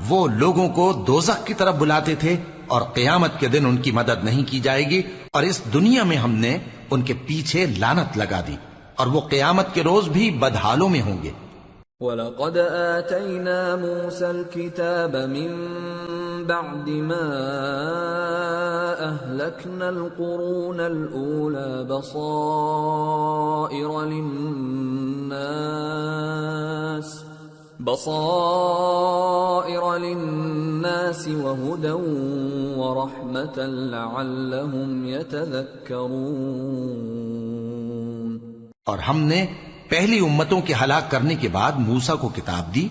S2: وہ لوگوں کو دوزخ کی طرف بلاتے تھے، اور قیامت کے دن ان کی مدد نہیں کی جائے گی، اور اس دنیا میں ہم نے ان کے پیچھے لعنت لگا دی، اور وہ قیامت کے روز بھی بدحالوں میں ہوں گے۔
S1: وَلَقَدْ آتَيْنَا مُوسَى الْكِتَابَ مِن بَعْدِ مَا أَهْلَكْنَا الْقُرُونَ الْأُولَى بَصَائِرَ لِلنَّاسِ وَهُدًى وَرَحْمَةً لَعَلَّهُمْ يَتَذَكَّرُونَ۔
S2: اور ہم نے پہلی امتوں کے ہلاک کرنے کے بعد موسیٰ کو کتاب دی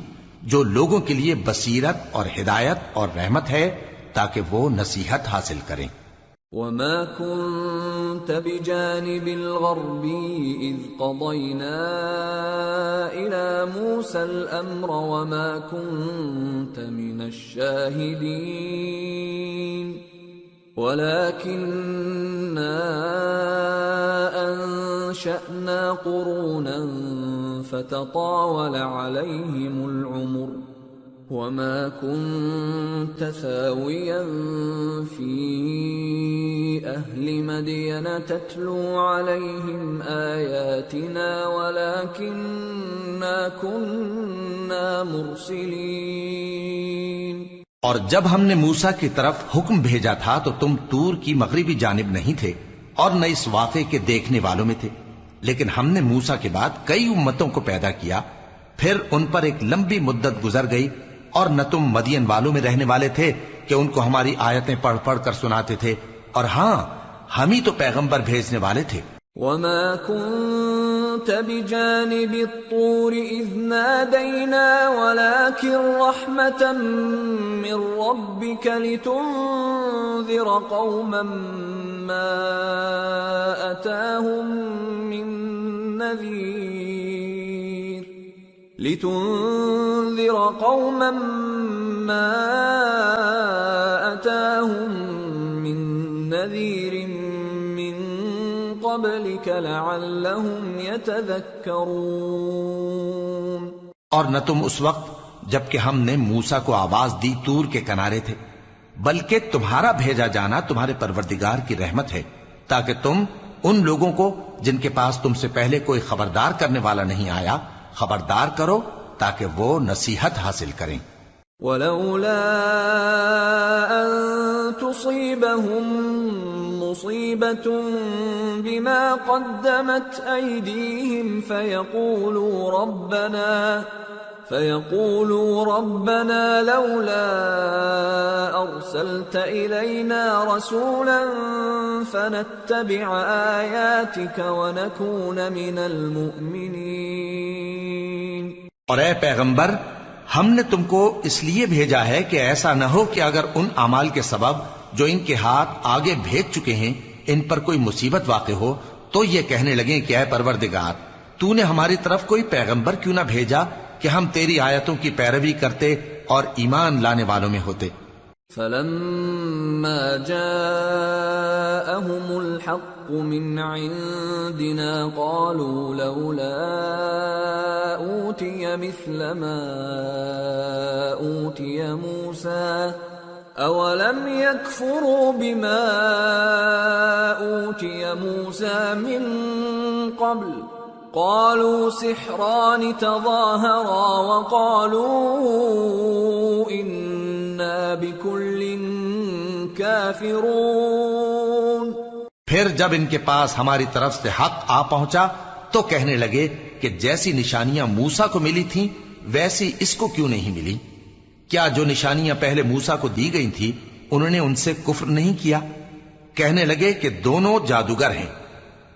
S2: جو لوگوں کے لیے بصیرت اور ہدایت اور رحمت ہے تاکہ وہ نصیحت حاصل کریں۔
S1: وَمَا كُنْتَ بِجَانِبِ الْغَرْبِيِّ إِذْ قَضَيْنَا إِلَى مُوسَى الْأَمْرَ وَمَا كُنْتَ مِنَ الشَّاهِدِينَ وَلَكِنَّا أَنشَأْنَا قُرُونًا فَتَطَاوَلَ عَلَيْهِمُ الْعُمُرُ وَمَا كُنْتَ ثَاوِيًا فِي أَهْلِ مَدْيَنَ تَتْلُو عَلَيْهِمْ آيَاتِنَا وَلَكِنَّا كُنَّا مُرْسِلِينَ۔
S2: اور جب ہم نے موسیٰ کی طرف حکم بھیجا تھا تو تم طور کی مغربی جانب نہیں تھے اور نہ اس واقعے کے دیکھنے والوں میں تھے، لیکن ہم نے موسیٰ کے بعد کئی امتوں کو پیدا کیا، پھر ان پر ایک لمبی مدت گزر گئی، اور نہ تم مدین والوں میں رہنے والے تھے کہ ان کو ہماری آیتیں پڑھ پڑھ کر سناتے تھے، اور ہاں ہم ہی تو پیغمبر بھیجنے والے تھے۔
S1: وَمَا كُنْتَ بِجَانِبِ الطُّورِ إِذْ نَادَيْنَا وَلَكِنْ رَحْمَةً مِّن رَّبِّكَ لِتُنذِرَ قَوْمًا مَّا أَتَاهُم مِّن نَّذِيرٍ مِّن قَبْلِكَ لَعَلَّهُمْ يَتَذَكَّرُونَ۔
S2: اور نہ تم اس وقت جبکہ ہم نے موسیٰ کو آواز دی طور کے کنارے تھے، بلکہ تمہارا بھیجا جانا تمہارے پروردگار کی رحمت ہے تاکہ تم ان لوگوں کو جن کے پاس تم سے پہلے کوئی خبردار کرنے والا نہیں آیا خبردار کرو تاکہ وہ نصیحت حاصل کریں۔
S1: وَلَوْلَا أَن تُصِيبَهُم مُّصِيبَةٌ بِمَا قَدَّمَتْ أَيْدِيهِمْ فَيَقُولُوا رَبَّنَا لَوْلَا أَرْسَلْتَ إِلَيْنَا رَسُولًا فَنَتَّبِعَ آيَاتِكَ وَنَكُونَ مِنَ الْمُؤْمِنِينَ۔
S2: اور اے پیغمبر، ہم نے تم کو اس لیے بھیجا ہے کہ ایسا نہ ہو کہ اگر ان اعمال کے سبب جو ان کے ہاتھ آگے بھیج چکے ہیں ان پر کوئی مصیبت واقع ہو تو یہ کہنے لگیں کہ اے پروردگار، تو نے ہماری طرف کوئی پیغمبر کیوں نہ بھیجا کہ ہم تیری آیتوں کی پیروی کرتے اور ایمان لانے والوں میں ہوتے۔
S1: فَلَمَّا جَاءَهُمُ الْحَقُّ مِنْ عِنْدِنَا قَالُوا لَوْلَا أُوتِيَ مِثْلَ مَا أُوتِيَ مُوسَى أَوَلَمْ يَكْفُرُوا بِمَا أُوتِيَ مُوسَى مِنْ قَبْلُ قَالُوا سِحْرَانِ تَظَاهَرَا وَقَالُوا إِنَّا بِكُلٍّ كَافِرُونَ۔
S2: پھر جب ان کے پاس ہماری طرف سے حق آ پہنچا تو کہنے لگے کہ جیسی نشانیاں موسیٰ کو ملی تھیں ویسی اس کو کیوں نہیں ملی؟ کیا جو نشانیاں پہلے موسیٰ کو دی گئی تھی انہوں نے ان سے کفر نہیں کیا؟ کہنے لگے کہ دونوں جادوگر ہیں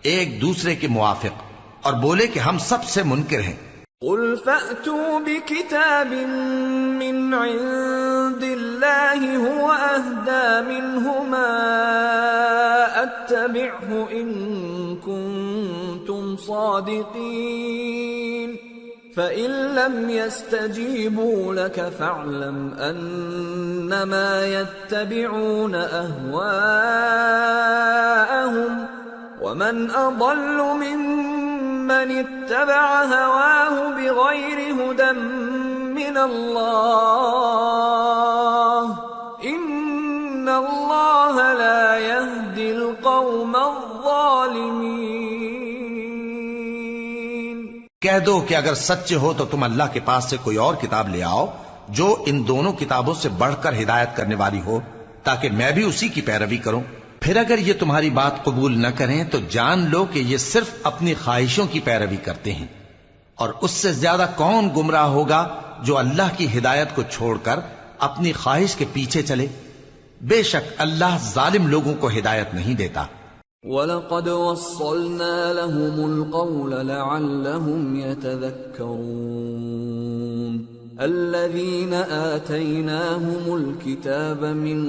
S2: ایک دوسرے کے موافق، اور بولے کہ ہم سب سے منکر ہیں۔
S1: قُلْ فَأْتُوا بِكِتَابٍ مِّنْ عِندِ اللَّهِ هُوَ أَهْدَى مِنْهُمَا أَتَّبِعْهُ إِن كُنتُمْ صَادِقِينَ فَإِن لَّمْ يَسْتَجِيبُوا لَكَ فَاعْلَمْ أَنَّمَا يَتَّبِعُونَ أَهْوَاءَهُمْ وَمَنْ أَضَلُّ مِمَّنِ اتَّبَعَ هَوَاهُ بِغَيْرِ هُدًى مِّنَ اللَّهِ إِنَّ اللَّهَ لَا يَهْدِي الْقَوْمَ الظَّالِمِينَ۔
S2: کہہ دو کہ اگر سچے ہو تو تم اللہ کے پاس سے کوئی اور کتاب لے آؤ جو ان دونوں کتابوں سے بڑھ کر ہدایت کرنے والی ہو، تاکہ میں بھی اسی کی پیروی کروں۔ پھر اگر یہ تمہاری بات قبول نہ کریں تو جان لو کہ یہ صرف اپنی خواہشوں کی پیروی کرتے ہیں، اور اس سے زیادہ کون گمراہ ہوگا جو اللہ کی ہدایت کو چھوڑ کر اپنی خواہش کے پیچھے چلے۔ بے شک اللہ ظالم لوگوں کو ہدایت نہیں دیتا۔
S1: وَلَقَدْ وَصَّلْنَا لَهُمُ الْقَوْلَ لَعَلَّهُمْ يَتَذَكَّرُونَ الَّذِينَ آتَيْنَاهُمُ الْكِتَابَ مِنْ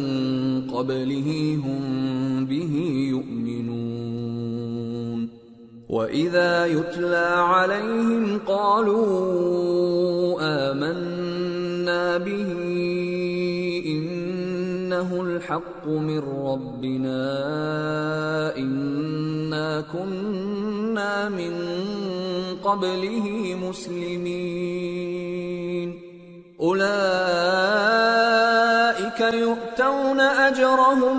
S1: قَبْلِهِ هُمْ بِهِ يُؤْمِنُونَ وَإِذَا يُتْلَى عَلَيْهِمْ قَالُوا آمَنَّا بِهِ إِنَّهُ الْحَقُّ مِنْ رَبِّنَا إِنَّا كُنَّا مِنْ قَبْلِهِ مُسْلِمِينَ أُولَئِكَ يُؤْتَوْنَ أَجْرَهُمْ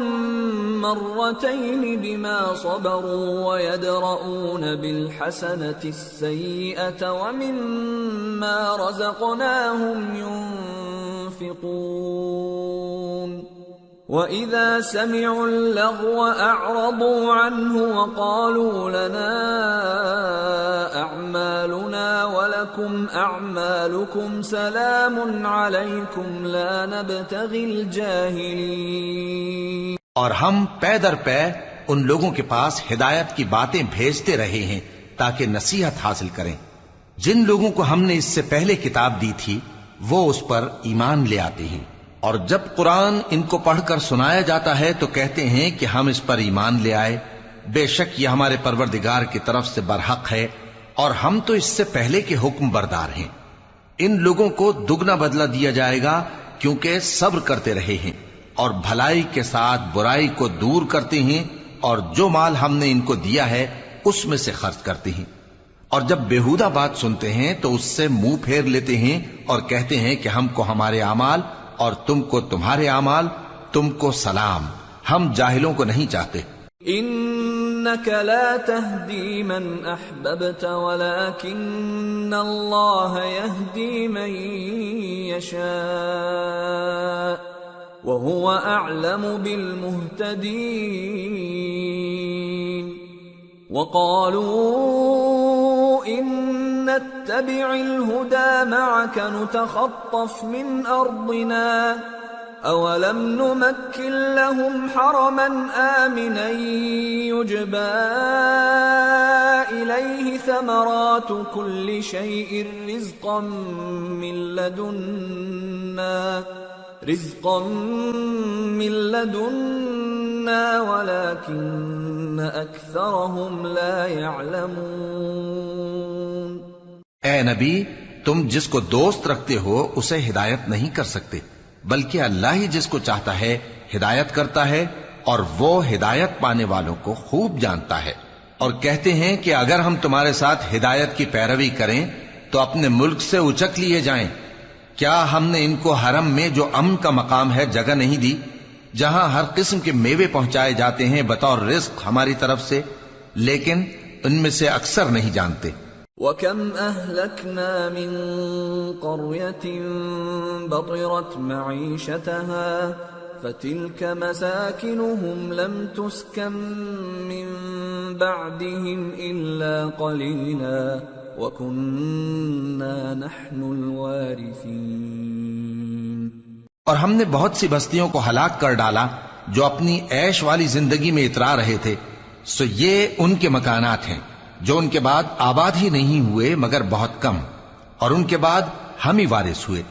S1: مرتين بما صبروا ويدرؤون بالحسنة السيئة ومما رزقناهم ينفقون وإذا سمعوا اللغو أعرضوا عنه وقالوا لنا أعمالنا ولكم أعمالكم سلام عليكم لا نبتغي الجاهلين۔
S2: اور ہم پے در پے ان لوگوں کے پاس ہدایت کی باتیں بھیجتے رہے ہیں تاکہ نصیحت حاصل کریں۔ جن لوگوں کو ہم نے اس سے پہلے کتاب دی تھی وہ اس پر ایمان لے آتے ہیں، اور جب قرآن ان کو پڑھ کر سنایا جاتا ہے تو کہتے ہیں کہ ہم اس پر ایمان لے آئے، بے شک یہ ہمارے پروردگار کی طرف سے برحق ہے اور ہم تو اس سے پہلے کے حکم بردار ہیں۔ ان لوگوں کو دگنا بدلہ دیا جائے گا کیونکہ صبر کرتے رہے ہیں اور بھلائی کے ساتھ برائی کو دور کرتے ہیں، اور جو مال ہم نے ان کو دیا ہے اس میں سے خرچ کرتے ہیں، اور جب بیہودہ بات سنتے ہیں تو اس سے منہ پھیر لیتے ہیں اور کہتے ہیں کہ ہم کو ہمارے اعمال اور تم کو تمہارے اعمال، تم کو سلام، ہم جاہلوں کو نہیں چاہتے۔
S1: إنك لا تهدي من أحببت ولكن الله يهدي من يشاء وهو أعلم بالمهتدين وقالوا إن نتبع الهدى معك نتخطف من أرضنا أولم نمكن لهم حرما آمنا يجبى إليه ثمرات كل شيء رزقا من لدنا ولكن أكثرهم لا يعلمون۔
S2: اے نبی، تم جس کو دوست رکھتے ہو اسے ہدایت نہیں کر سکتے، بلکہ اللہ ہی جس کو چاہتا ہے ہدایت کرتا ہے، اور وہ ہدایت پانے والوں کو خوب جانتا ہے۔ اور کہتے ہیں کہ اگر ہم تمہارے ساتھ ہدایت کی پیروی کریں تو اپنے ملک سے اچک لیے جائیں۔ کیا ہم نے ان کو حرم میں جو امن کا مقام ہے جگہ نہیں دی، جہاں ہر قسم کے میوے پہنچائے جاتے ہیں بطور رزق ہماری طرف سے؟ لیکن ان میں سے اکثر نہیں جانتے۔
S1: وَكَمْ أَهْلَكْنَا مِنْ قَرْيَةٍ بَطِرَتْ مَعِيشَتَهَا فَتِلْكَ مَسَاكِنُهُمْ لَمْ تُسْكَنْ مِنْ بَعْدِهِمْ إِلَّا قَلِيلًا وَكُنَّا نَحْنُ الْوَارِثِينَ۔
S2: اور ہم نے بہت سی بستیوں کو ہلاک کر ڈالا جو اپنی عیش والی زندگی میں اترا رہے تھے، سو یہ ان کے مکانات ہیں جو ان کے بعد آباد ہی نہیں ہوئے مگر بہت کم، اور ان کے بعد ہم ہی وارث ہوئے۔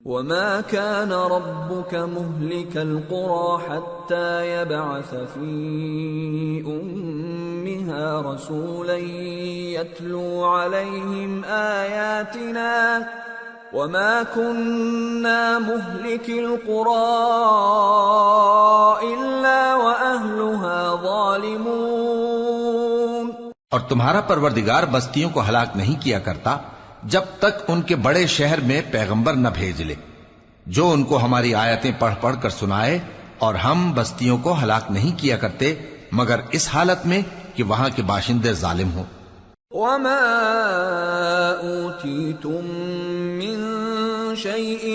S1: وما كان ربك مهلك القرى حتى يبعث في أمها رسولا يتلو عليهم آياتنا وما كنا مهلك القرى إلا وأهلها ظالمون.
S2: اور تمہارا پروردگار بستیوں کو ہلاک نہیں کیا کرتا جب تک ان کے بڑے شہر میں پیغمبر نہ بھیج لے جو ان کو ہماری آیتیں پڑھ پڑھ کر سنائے، اور ہم بستیوں کو ہلاک نہیں کیا کرتے مگر اس حالت میں کہ وہاں کے باشندے ظالم ہوں.
S1: وما أوتيتم من شيء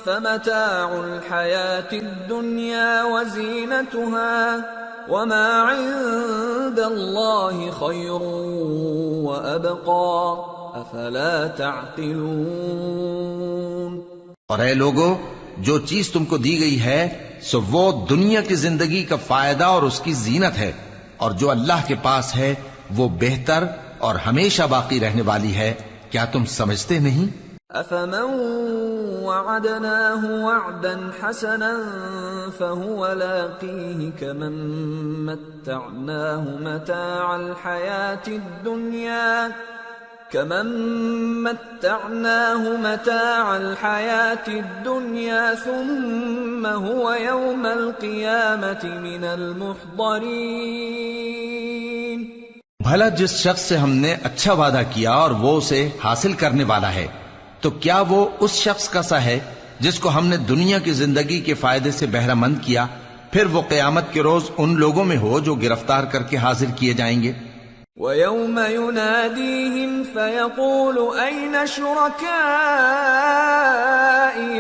S1: فمتاع الحياة الدنيا وزينتها وما عند الله خير وأبقى افلا تعقلون.
S2: اور اے لوگو، جو چیز تم کو دی گئی ہے سو وہ دنیا کی زندگی کا فائدہ اور اس کی زینت ہے، اور جو اللہ کے پاس ہے وہ بہتر اور ہمیشہ باقی رہنے والی ہے. کیا تم سمجھتے نہیں؟
S1: افمن وعدناه وعدا حسنا فهو لاقيه كمن متعناه متاع الحياة الدنيا ثم هو يوم القيامة من المحضرين.
S2: بھلا جس شخص سے ہم نے اچھا وعدہ کیا اور وہ اسے حاصل کرنے والا ہے، تو کیا وہ اس شخص کا سا ہے جس کو ہم نے دنیا کی زندگی کے فائدے سے بہرہ مند کیا، پھر وہ قیامت کے روز ان لوگوں میں ہو جو گرفتار کر کے حاضر کیے جائیں گے.
S1: وَيَوْمَ يُنَادِيهِمْ فَيَقُولُ أَيْنَ شُرَكَائِيَ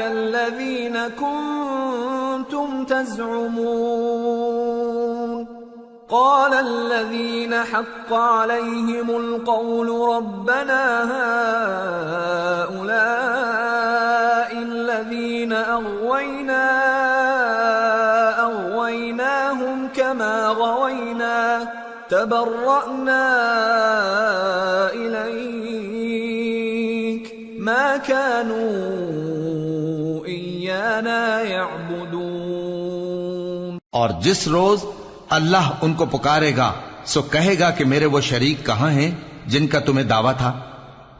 S1: الَّذِينَ كُنتُمْ تَزْعُمُونَ قَالَ الَّذِينَ حَقَّ عَلَيْهِمُ الْقَوْلُ رَبَّنَا هَؤُلَاءِ الَّذِينَ أَغْوَيْنَاهُمْ كَمَا غَوَيْنَا تبرأنا إليك ما كانوا إيانا يعبدون.
S2: اور جس روز اللہ ان کو پکارے گا سو کہے گا کہ میرے وہ شریک کہاں ہیں جن کا تمہیں دعویٰ تھا.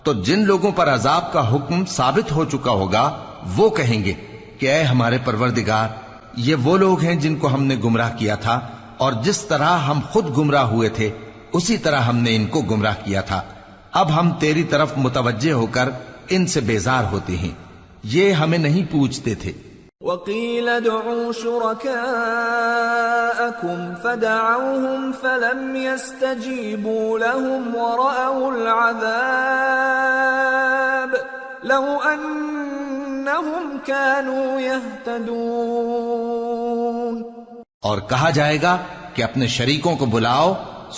S2: تو جن لوگوں پر عذاب کا حکم ثابت ہو چکا ہوگا وہ کہیں گے کہ اے ہمارے پروردگار، یہ وہ لوگ ہیں جن کو ہم نے گمراہ کیا تھا، اور جس طرح ہم خود گمراہ ہوئے تھے اسی طرح ہم نے ان کو گمراہ کیا تھا. اب ہم تیری طرف متوجہ ہو کر ان سے بیزار ہوتے ہیں، یہ ہمیں نہیں پوچھتے تھے.
S1: وَقِيلَ ادْعُوا شُرَكَاءَكُمْ فَدَعَوْهُمْ فَلَمْ يَسْتَجِيبُوا لَهُمْ وَرَأَوُا الْعَذَابَ لَوْ أَنَّهُمْ كَانُوا يَهْتَدُونَ.
S2: اور کہا جائے گا کہ اپنے شریکوں کو بلاؤ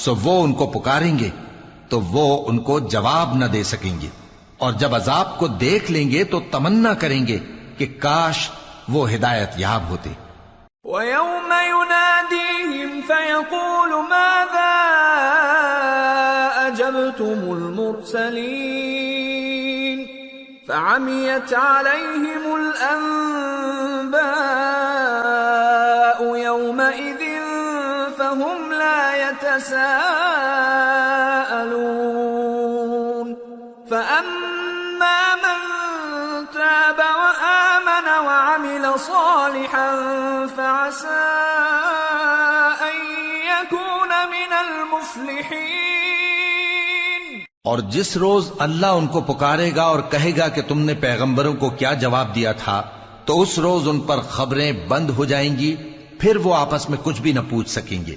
S2: سو وہ ان کو پکاریں گے تو وہ ان کو جواب نہ دے سکیں گے، اور جب عذاب کو دیکھ لیں گے تو تمنا کریں گے کہ کاش وہ ہدایت یاب ہوتے.
S1: وَيَوْمَ يُنَادِيهِمْ فَيَقُولُ مَاذَا أَجَبْتُمُ الْمُرْسَلِينَ فَعَمِيَتْ عَلَيْهِمُ الْأَنبَاءُ يَوْمَئِذٍ فَهُمْ لَا يَتَسَاءَلُونَ. فَأَمَّا مَنْ تَابَ وَآمَنَ وَعَمِلَ صَالِحًا فَعَسَىٰ أَن يَكُونَ مِنَ الْمُفْلِحِينَ.
S2: اور جس روز اللہ ان کو پکارے گا اور کہے گا کہ تم نے پیغمبروں کو کیا جواب دیا تھا، تو اس روز ان پر خبریں بند ہو جائیں گی، پھر وہ آپس میں کچھ بھی نہ پوچھ سکیں گے.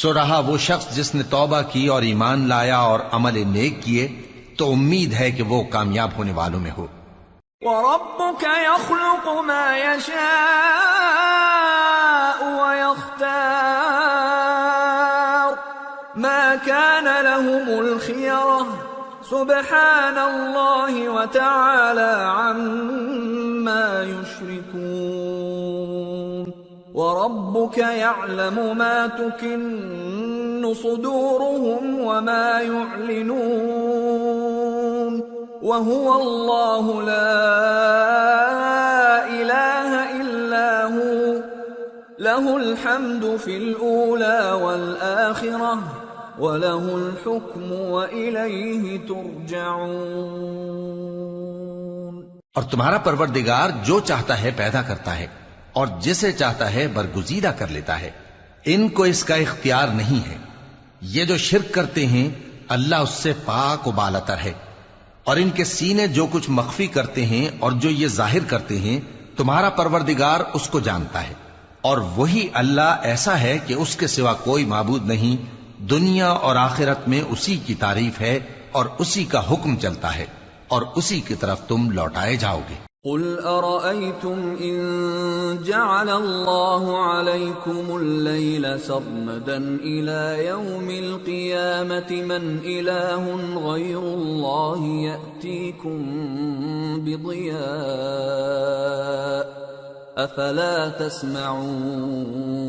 S2: سو رہا وہ شخص جس نے توبہ کی اور ایمان لایا اور عمل نیک کیے، تو امید ہے کہ وہ کامیاب ہونے والوں میں ہو.
S1: وَرَبُّكَ يَخْلُقُ مَا يَشَاءُ وَيَخْتَارُ مَا كَانَ لَهُمُ الْخِيَرَةُ سُبْحَانَ اللَّهِ وَتَعَالَى عَمَّا يُشْرِكُونَ. وَرَبُّكَ يَعْلَمُ مَا تُكِنُّ صُدُورُهُمْ وَمَا يُعْلِنُونَ وهو الله لا إله إلا هو له الحمد في الأولى والآخرة وله الحكم وإليه ترجعون۔
S2: اور تمہارا پروردگار جو چاہتا ہے پیدا کرتا ہے اور جسے چاہتا ہے برگزیدہ کر لیتا ہے، ان کو اس کا اختیار نہیں ہے۔ یہ جو شرک کرتے ہیں اللہ اس سے پاک و بالاتر ہے، اور ان کے سینے جو کچھ مخفی کرتے ہیں اور جو یہ ظاہر کرتے ہیں تمہارا پروردگار اس کو جانتا ہے، اور وہی اللہ ایسا ہے کہ اس کے سوا کوئی معبود نہیں، دنیا اور آخرت میں اسی کی تعریف ہے اور اسی کا حکم چلتا ہے اور اسی کی طرف تم لوٹائے جاؤ گے۔
S1: قل أرأيتم إن جعل الله عليكم الليل سرمدا إلى يوم القيامة من إله غير الله يأتيكم بضياء أفلا تسمعون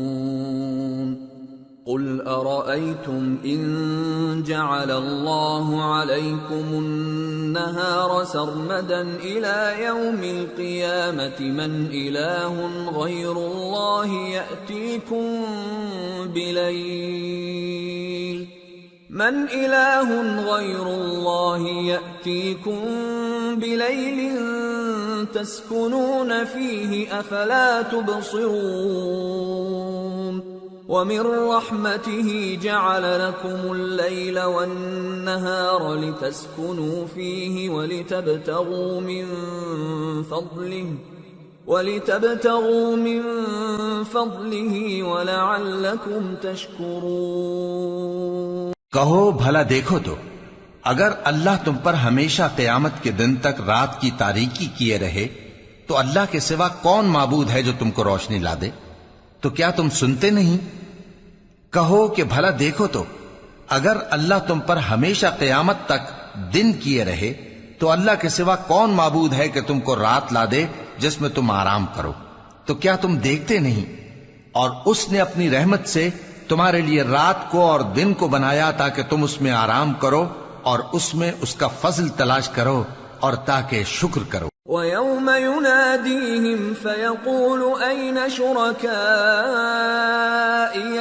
S1: قل أرأيتم إن جعل الله عليكم النهار سرمدا إلى يوم القيامة من إله غير الله يأتيكم بليل تسكنون فيه أفلا تبصرون ومن رحمته جعل لكم الليل والنهار لتسكنوا فيه ولتبتغوا من فضله ولعلكم تشكرون۔
S2: کہو بھلا دیکھو تو اگر اللہ تم پر ہمیشہ قیامت کے دن تک رات کی تاریکی کیے رہے تو اللہ کے سوا کون معبود ہے جو تم کو روشنی لا دے؟ تو کیا تم سنتے نہیں؟ کہو کہ بھلا دیکھو تو اگر اللہ تم پر ہمیشہ قیامت تک دن کیے رہے تو اللہ کے سوا کون معبود ہے کہ تم کو رات لا دے جس میں تم آرام کرو؟ تو کیا تم دیکھتے نہیں؟ اور اس نے اپنی رحمت سے تمہارے لیے رات کو اور دن کو بنایا تاکہ تم اس میں آرام کرو اور اس میں اس کا فضل تلاش کرو اور تاکہ شکر کرو۔
S1: وَيَوْمَ يُنَادِيهِمْ فَيَقُولُ أَيْنَ شُرَكَائِيَ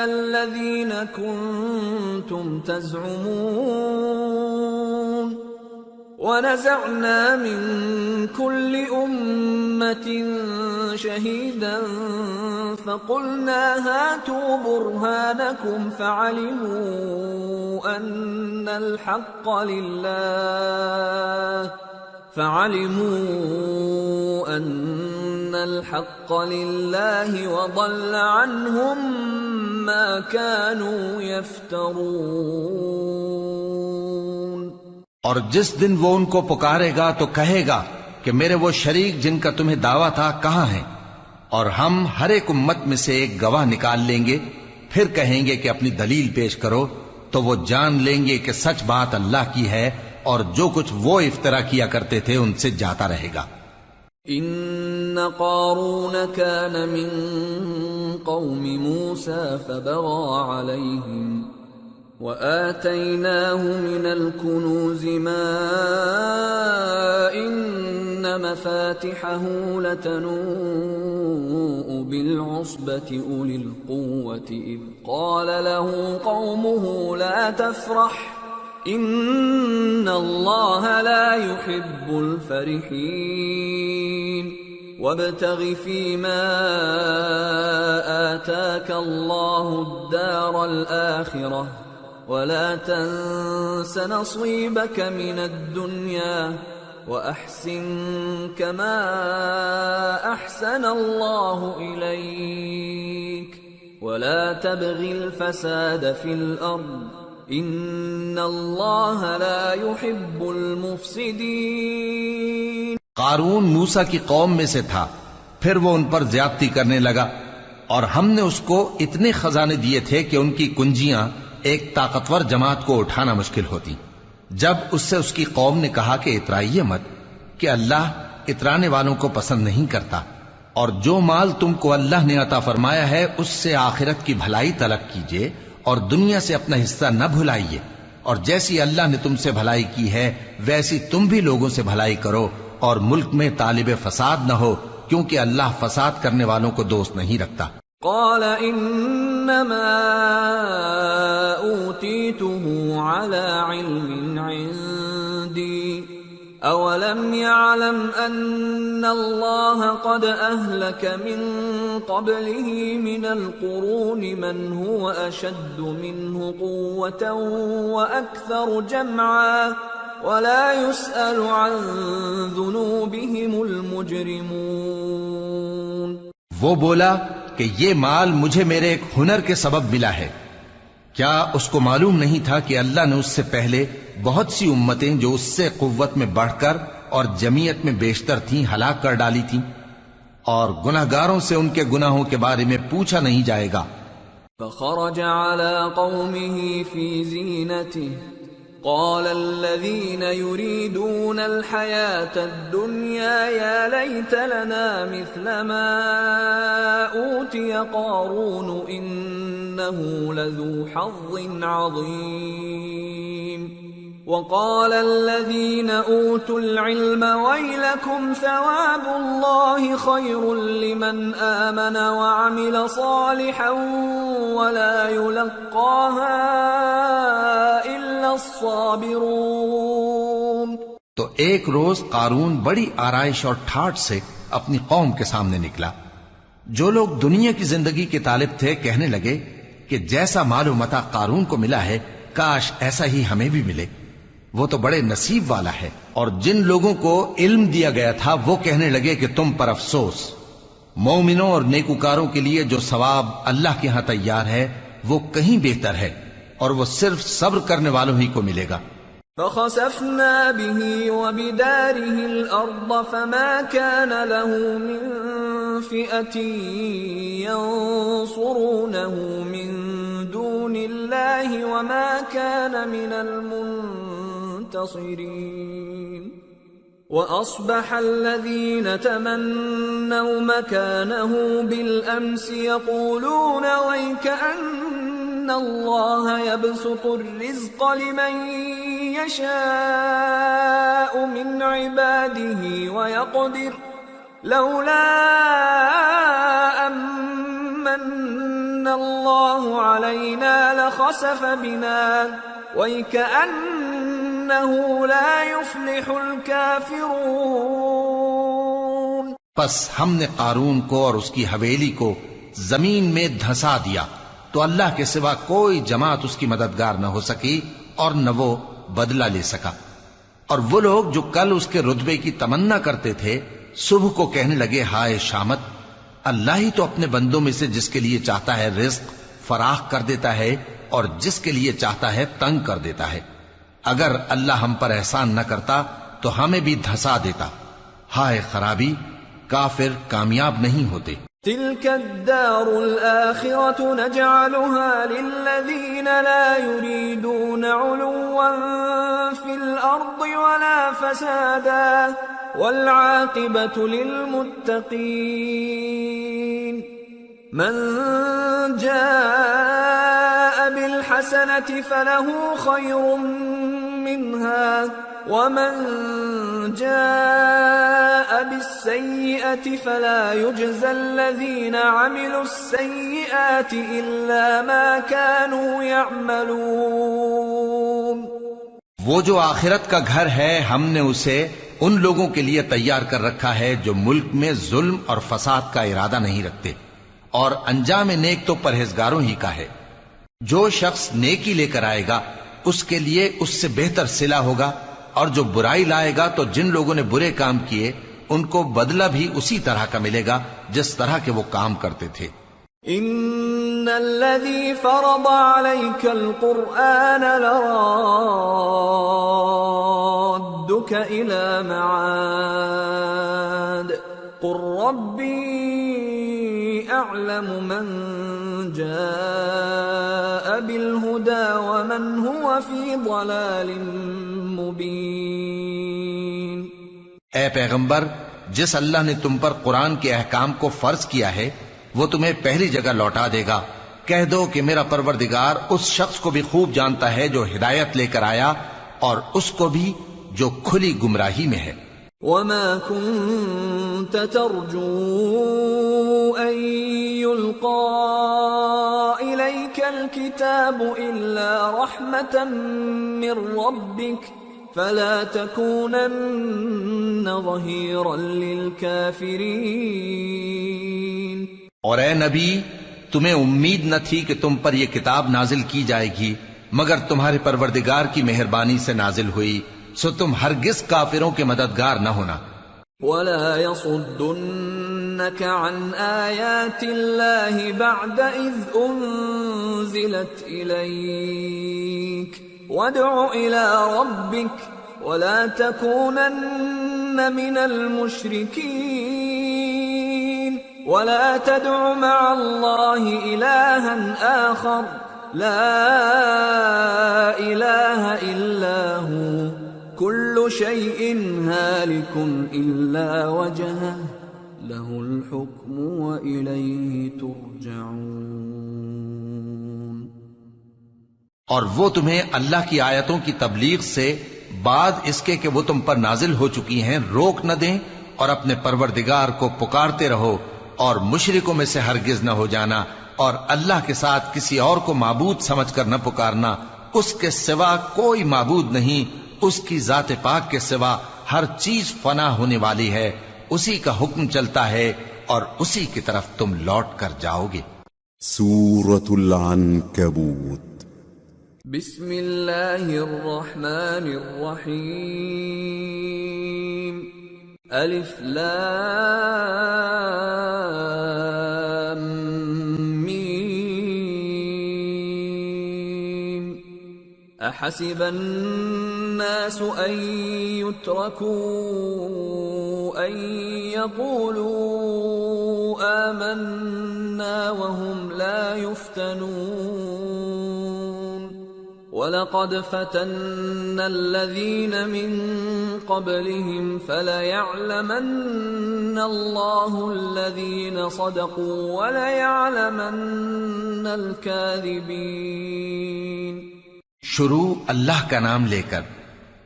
S1: الَّذِينَ كُنتُمْ تَزْعُمُونَ وَنَزَعْنَا مِنْ كُلِّ أُمَّةٍ شَهِيدًا فَقُلْنَا هَاتُوا بُرْهَانَكُمْ فَعَلِمُوا أَنَّ الْحَقَّ لِلَّهِ وَضَلَّ عَنْهُمْ مَا كَانُوا يَفْتَرُونَ۔
S2: اور جس دن وہ ان کو پکارے گا تو کہے گا کہ میرے وہ شریک جن کا تمہیں دعویٰ تھا کہاں ہیں؟ اور ہم ہر ایک امت میں سے ایک گواہ نکال لیں گے، پھر کہیں گے کہ اپنی دلیل پیش کرو، تو وہ جان لیں گے کہ سچ بات اللہ کی ہے اور جو کچھ وہ افترا کیا کرتے تھے ان سے جاتا رہے گا۔
S1: ان قارون كان من قوم موسى فبغى عليهم وآتيناه من الكنوز ما إن مفاتحه لتنوء بالعصبة أولي القوة إذ قال له قومه لا تفرح إن الله لا يحب الفرحين وابتغ فيما آتاك الله الدار الآخرة ولا تنس نصيبك من الدنيا وأحسن كما أحسن الله إليك ولا تبغ الفساد في الأرض إن الله لا يحب المفسدين۔
S2: قارون موسیٰ کی قوم میں سے تھا، پھر وہ ان پر زیادتی کرنے لگا، اور ہم نے اس کو اتنے خزانے دیے تھے کہ ان کی کنجیاں ایک طاقتور جماعت کو اٹھانا مشکل ہوتی۔ جب اس سے اس کی قوم نے کہا کہ اترائیے مت، کہ اللہ اترانے والوں کو پسند نہیں کرتا، اور جو مال تم کو اللہ نے عطا فرمایا ہے اس سے آخرت کی بھلائی طلب کیجیے اور دنیا سے اپنا حصہ نہ بھلائیے، اور جیسی اللہ نے تم سے بھلائی کی ہے ویسی تم بھی لوگوں سے بھلائی کرو، اور ملک میں طالب فساد نہ ہو، کیونکہ اللہ فساد کرنے والوں کو دوست نہیں رکھتا۔
S1: قال انما اوتیته على علم عندي اولم يعلم ان الله قد اهلك من قبله من القرون من هو اشد منه قوة واكثر جمعا ولا يسأل عن ذنوبهم المجرمون۔
S2: وہ بولا کہ یہ مال مجھے میرے ایک ہنر کے سبب ملا ہے۔ کیا اس کو معلوم نہیں تھا کہ اللہ نے اس سے پہلے بہت سی امتیں جو اس سے قوت میں بڑھ کر اور جمعیت میں بیشتر تھیں ہلاک کر ڈالی تھیں، اور گناہگاروں سے ان کے گناہوں کے بارے میں پوچھا نہیں جائے گا۔
S1: فخرج على قومه في زينته قال الذين يريدون الحياة الدنيا يا ليت لنا مثل ما أوتي قارون إنه لذو حظ عظيم وقال الذين أوتوا العلم ويلكم ثواب الله خير لمن آمن وعمل صالحا ولا يلقاها إلا الصابرون۔
S2: تو ایک روز قارون بڑی آرائش اور ٹھاٹ سے اپنی قوم کے سامنے نکلا۔ جو لوگ دنیا کی زندگی کے طالب تھے کہنے لگے کہ جیسا مال و متاع قارون کو ملا ہے کاش ایسا ہی ہمیں بھی ملے، وہ تو بڑے نصیب والا ہے۔ اور جن لوگوں کو علم دیا گیا تھا وہ کہنے لگے کہ تم پر افسوس، مومنوں اور نیکوکاروں کے لیے جو ثواب اللہ کے ہاں تیار ہے وہ کہیں بہتر ہے، اور وہ صرف صبر کرنے والوں ہی کو ملے گا۔
S1: فخسفنا به وبداره الأرض فما كان له من فئة ينصرونه من دون الله وما كان من المنتصرين وأصبح الذين تمنوا مكانه بالأمس يقولون ويكأن الله يبسط الرزق لمن يشاء من عباده ويقدر لولا أمن الله علينا لخسف بنا وَيْكَأَنَّهُ لَا يُفْلِحُ الْكَافِرُونَ۔
S2: پس ہم نے قارون کو اور اس کی حویلی کو زمین میں دھسا دیا تو اللہ کے سوا کوئی جماعت اس کی مددگار نہ ہو سکی اور نہ وہ بدلہ لے سکا۔ اور وہ لوگ جو کل اس کے رتبے کی تمنا کرتے تھے صبح کو کہنے لگے ہائے شامت، اللہ ہی تو اپنے بندوں میں سے جس کے لیے چاہتا ہے رزق فراخ کر دیتا ہے اور جس کے لیے چاہتا ہے تنگ کر دیتا ہے۔ اگر اللہ ہم پر احسان نہ کرتا تو ہمیں بھی دھسا دیتا۔ ہائے خرابی، کافر کامیاب نہیں ہوتے۔
S1: تلك الدار الآخرة نجعلها للذين لا يريدون علوا في الأرض ولا فسادا والعاقبة للمتقين۔ من جاء بالحسنة فله خير منها ومن جاء بالسيئة فلا يجزى الذين عملوا السيئات إلا ما كانوا يعملون۔
S2: وہ جو آخرت کا گھر ہے ہم نے اسے ان لوگوں کے لیے تیار کر رکھا ہے جو ملک میں ظلم اور فساد کا ارادہ نہیں رکھتے، اور انجام نیک تو پرہیزگاروں ہی کا ہے۔ جو شخص نیکی لے کر آئے گا اس کے لیے اس سے بہتر صلہ ہوگا، اور جو برائی لائے گا تو جن لوگوں نے برے کام کیے ان کو بدلہ بھی اسی طرح کا ملے گا جس طرح کے وہ کام کرتے تھے۔
S1: ان الذي فرض عليك القرآن لرادك الى معاد قل ربي اعلم من جاء بالهدى ومن هو في ضلال مبين۔
S2: اے پیغمبر، جس اللہ نے تم پر قرآن کے احکام کو فرض کیا ہے وہ تمہیں پہلی جگہ لوٹا دے گا، کہہ دو کہ میرا پروردگار اس شخص کو بھی خوب جانتا ہے جو ہدایت لے کر آیا اور اس کو بھی جو کھلی گمراہی میں ہے۔
S1: وما كنت ترجو أن يلقى إليك الكتاب إلا رحمة من ربك فلا تكونن ظهيرا للكافرين۔
S2: اور اے نبی، تمہیں امید نہ تھی کہ تم پر یہ کتاب نازل کی جائے گی مگر تمہارے پروردگار کی مہربانی سے نازل ہوئی، سو تم ہرگز کافروں کے مددگار نہ ہونا۔
S1: ولا يصدنك عن آيات الله بعد إذ أنزلت إليك وادع إلى ربك ولا تكونن من المشركين ولا تدع مع الله إلها آخر لا إله إلا هو كل شيء هالك إلا وجهه له الحكم وإليه ترجعون۔
S2: اور وہ تمہیں اللہ کی آیتوں کی تبلیغ سے بعد اس کے کہ وہ تم پر نازل ہو چکی ہیں روک نہ دیں، اور اپنے پروردگار کو پکارتے رہو اور مشرکوں میں سے ہرگز نہ ہو جانا، اور اللہ کے ساتھ کسی اور کو معبود سمجھ کر نہ پکارنا، اس کے سوا کوئی معبود نہیں، اس کی ذات پاک کے سوا ہر چیز فنا ہونے والی ہے، اسی کا حکم چلتا ہے اور اسی کی طرف تم لوٹ کر جاؤ گے۔
S3: سورة العنكبوت۔
S1: بسم اللہ الرحمن الرحیم۔ الف لام میم۔ احسب الناس ان يتركوا ان يقولوا آمنا وهم لا يفتنون وَلَقَدْ فَتَنَّا الَّذِينَ مِن قَبْلِهِمْ فَلَيَعْلَمَنَّ اللَّهُ الَّذِينَ صَدَقُوا وَلَيَعْلَمَنَّ الْكَاذِبِينَ۔
S2: شروع اللہ کا نام لے کر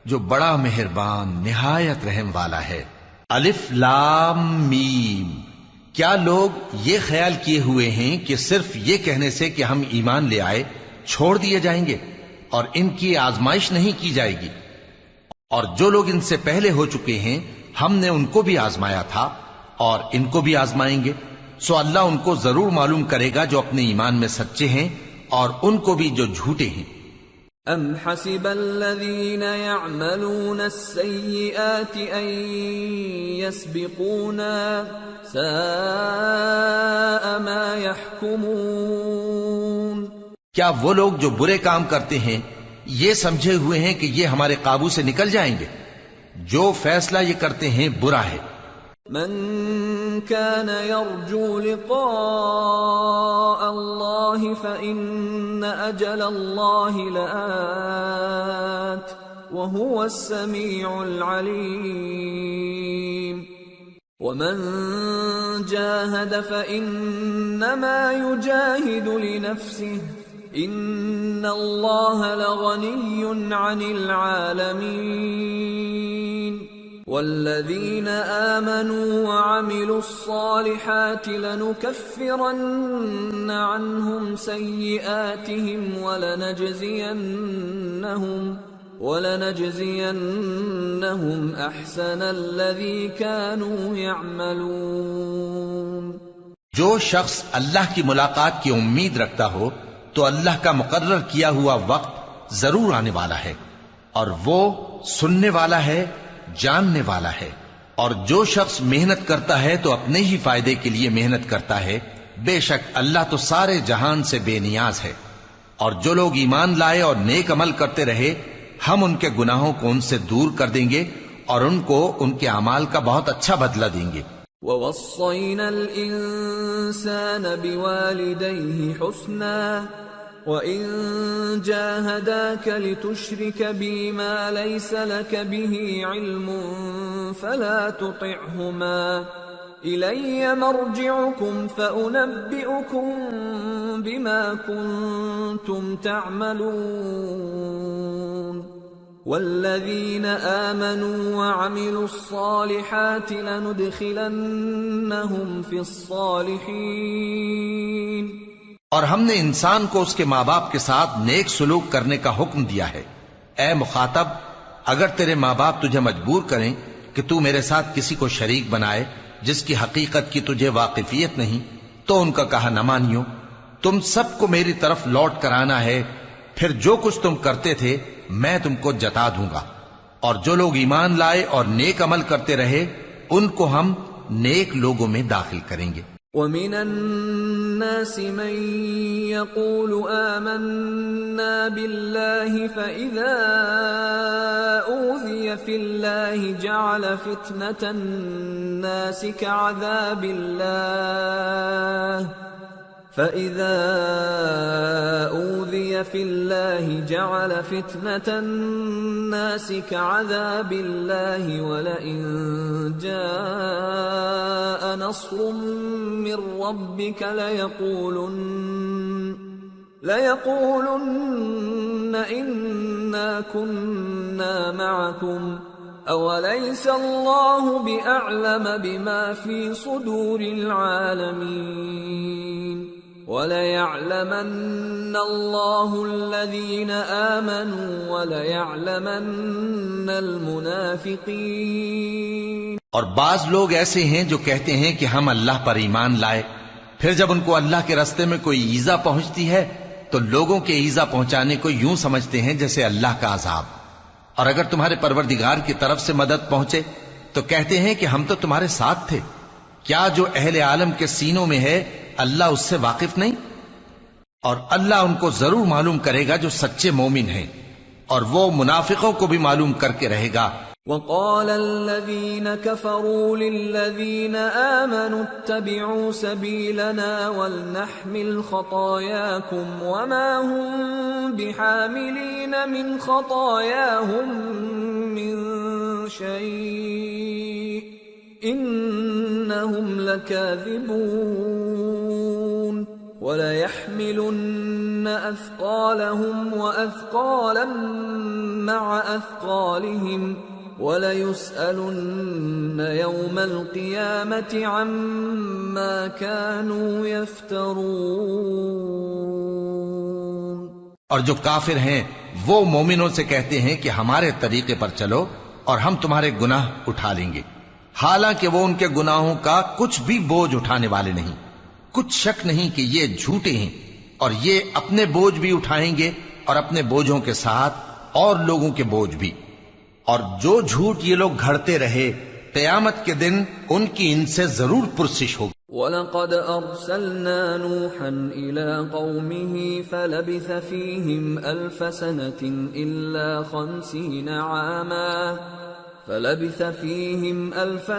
S2: جو بڑا مہربان نہایت رحم والا ہے۔ الف لام میم۔ کیا لوگ یہ خیال کیے ہوئے ہیں کہ صرف یہ کہنے سے کہ ہم ایمان لے آئے چھوڑ دیے جائیں گے اور ان کی آزمائش نہیں کی جائے گی؟ اور جو لوگ ان سے پہلے ہو چکے ہیں ہم نے ان کو بھی آزمایا تھا اور ان کو بھی آزمائیں گے، سو اللہ ان کو ضرور معلوم کرے گا جو اپنے ایمان میں سچے ہیں اور ان کو بھی جو جھوٹے ہیں۔
S1: ام حسب الذين يعملون السيئات ان يسبقونا ساء ما يحكمون۔
S2: کیا وہ لوگ جو برے کام کرتے ہیں یہ سمجھے ہوئے ہیں کہ یہ ہمارے قابو سے نکل جائیں گے؟ جو فیصلہ یہ کرتے ہیں برا ہے۔
S1: من كان يرجو لقاء الله فإن أجل الله لآت وهو السميع العليم ومن جاهد فإنما يجاهد لنفسه إن الله لغني عن العالمين والذين آمنوا وعملوا الصالحات لنكفرن عنهم سيئاتهم ولنجزينهم أحسن الذي كانوا يعملون۔
S2: جو شخص اللہ کی ملاقات کی امید رکھتا ہو تو اللہ کا مقرر کیا ہوا وقت ضرور آنے والا ہے، اور وہ سننے والا ہے، جاننے والا ہے۔ اور جو شخص محنت کرتا ہے تو اپنے ہی فائدے کے لیے محنت کرتا ہے، بے شک اللہ تو سارے جہان سے بے نیاز ہے۔ اور جو لوگ ایمان لائے اور نیک عمل کرتے رہے ہم ان کے گناہوں کو ان سے دور کر دیں گے اور ان کو ان کے اعمال کا بہت اچھا بدلہ دیں گے۔
S1: وَوَصَّيْنَا الْإِنسَانَ بِوَالِدَيْهِ حُسْنًا وَإِن جَاهَدَاكَ لِتُشْرِكَ بِي مَا لَيْسَ لَكَ بِهِ عِلْمٌ فَلَا تُطِعْهُمَا إِلَيَّ مَرْجِعُكُمْ فَأُنَبِّئُكُم بما كنتم تعملون والذين آمنوا وعملوا الصالحات لندخلنهم في الصالحين۔
S2: اور ہم نے انسان کو اس کے ماں باپ کے ساتھ نیک سلوک کرنے کا حکم دیا ہے۔ اے مخاطب، اگر تیرے ماں باپ تجھے مجبور کریں کہ تو میرے ساتھ کسی کو شریک بنائے جس کی حقیقت کی تجھے واقفیت نہیں، تو ان کا کہا نہ مانیو۔ تم سب کو میری طرف لوٹ کر آنا ہے، پھر جو کچھ تم کرتے تھے میں تم کو جتا دوں گا۔ اور جو لوگ ایمان لائے اور نیک عمل کرتے رہے ان کو ہم نیک لوگوں میں داخل کریں گے۔
S1: وَمِنَ النَّاسِ مَن يَقُولُ آمَنَّا بِاللَّهِ فَإِذَا أُوذِيَ فِي اللَّهِ جَعَلَ فِتْنَةَ النَّاسِ كَعَذَابِ اللَّهِ فَإِذَا أُوذِيَ فِي اللَّهِ جَعَلَ فِتْنَةَ النَّاسِ كَعَذَابِ اللَّهِ وَلَئِن جَاءَ نَصْرٌ مِّن رَّبِّكَ لَيَقُولُنَّ إِنَّا كُنَّا مَعَكُمْ أَوَلَيْسَ اللَّهُ بِأَعْلَمَ بِمَا فِي صُدُورِ الْعَالَمِينَ وَلَيَعْلَمَنَّ اللَّهُ الَّذِينَ آمَنُوا وَلَيَعْلَمَنَّ الْمُنَافِقِينَ۔
S2: اور بعض لوگ ایسے ہیں جو کہتے ہیں کہ ہم اللہ پر ایمان لائے، پھر جب ان کو اللہ کے راستے میں کوئی ایذا پہنچتی ہے تو لوگوں کے ایذا پہنچانے کو یوں سمجھتے ہیں جیسے اللہ کا عذاب۔ اور اگر تمہارے پروردگار کی طرف سے مدد پہنچے تو کہتے ہیں کہ ہم تو تمہارے ساتھ تھے۔ کیا جو اہل عالم کے سینوں میں ہے اللہ اس سے واقف نہیں؟ اور اللہ ان کو ضرور معلوم کرے گا جو سچے مومن ہیں، اور وہ منافقوں کو بھی معلوم کر کے رہے گا۔
S1: وقال الذين كفروا للذين آمنوا اتبعوا سبيلنا ولنحمل خطاياكم وما هم بحاملين من خطاياهم من شيء إنهم لكاذبون وليحملن أثقالهم وأثقالا مع أثقالهم وَلَيُسْأَلُنَّ يَوْمَ الْقِيَامَةِ عَمَّا كَانُوا يَفْتَرُونَ۔
S2: اور جو کافر ہیں وہ مومنوں سے کہتے ہیں کہ ہمارے طریقے پر چلو اور ہم تمہارے گناہ اٹھا لیں گے، حالانکہ وہ ان کے گناہوں کا کچھ بھی بوجھ اٹھانے والے نہیں۔ کچھ شک نہیں کہ یہ جھوٹے ہیں، اور یہ اپنے بوجھ بھی اٹھائیں گے اور اپنے بوجھوں کے ساتھ اور لوگوں کے بوجھ بھی۔ اور جو جھوٹ یہ لوگ گھڑتے رہے قیامت کے دن ان کی ان سے ضرور پرسش ہوگی۔
S1: وَلَقَدْ أَرْسَلْنَا نُوحًا إِلَىٰ قَوْمِهِ فَلَبِثَ فِيهِمْ أَلْفَ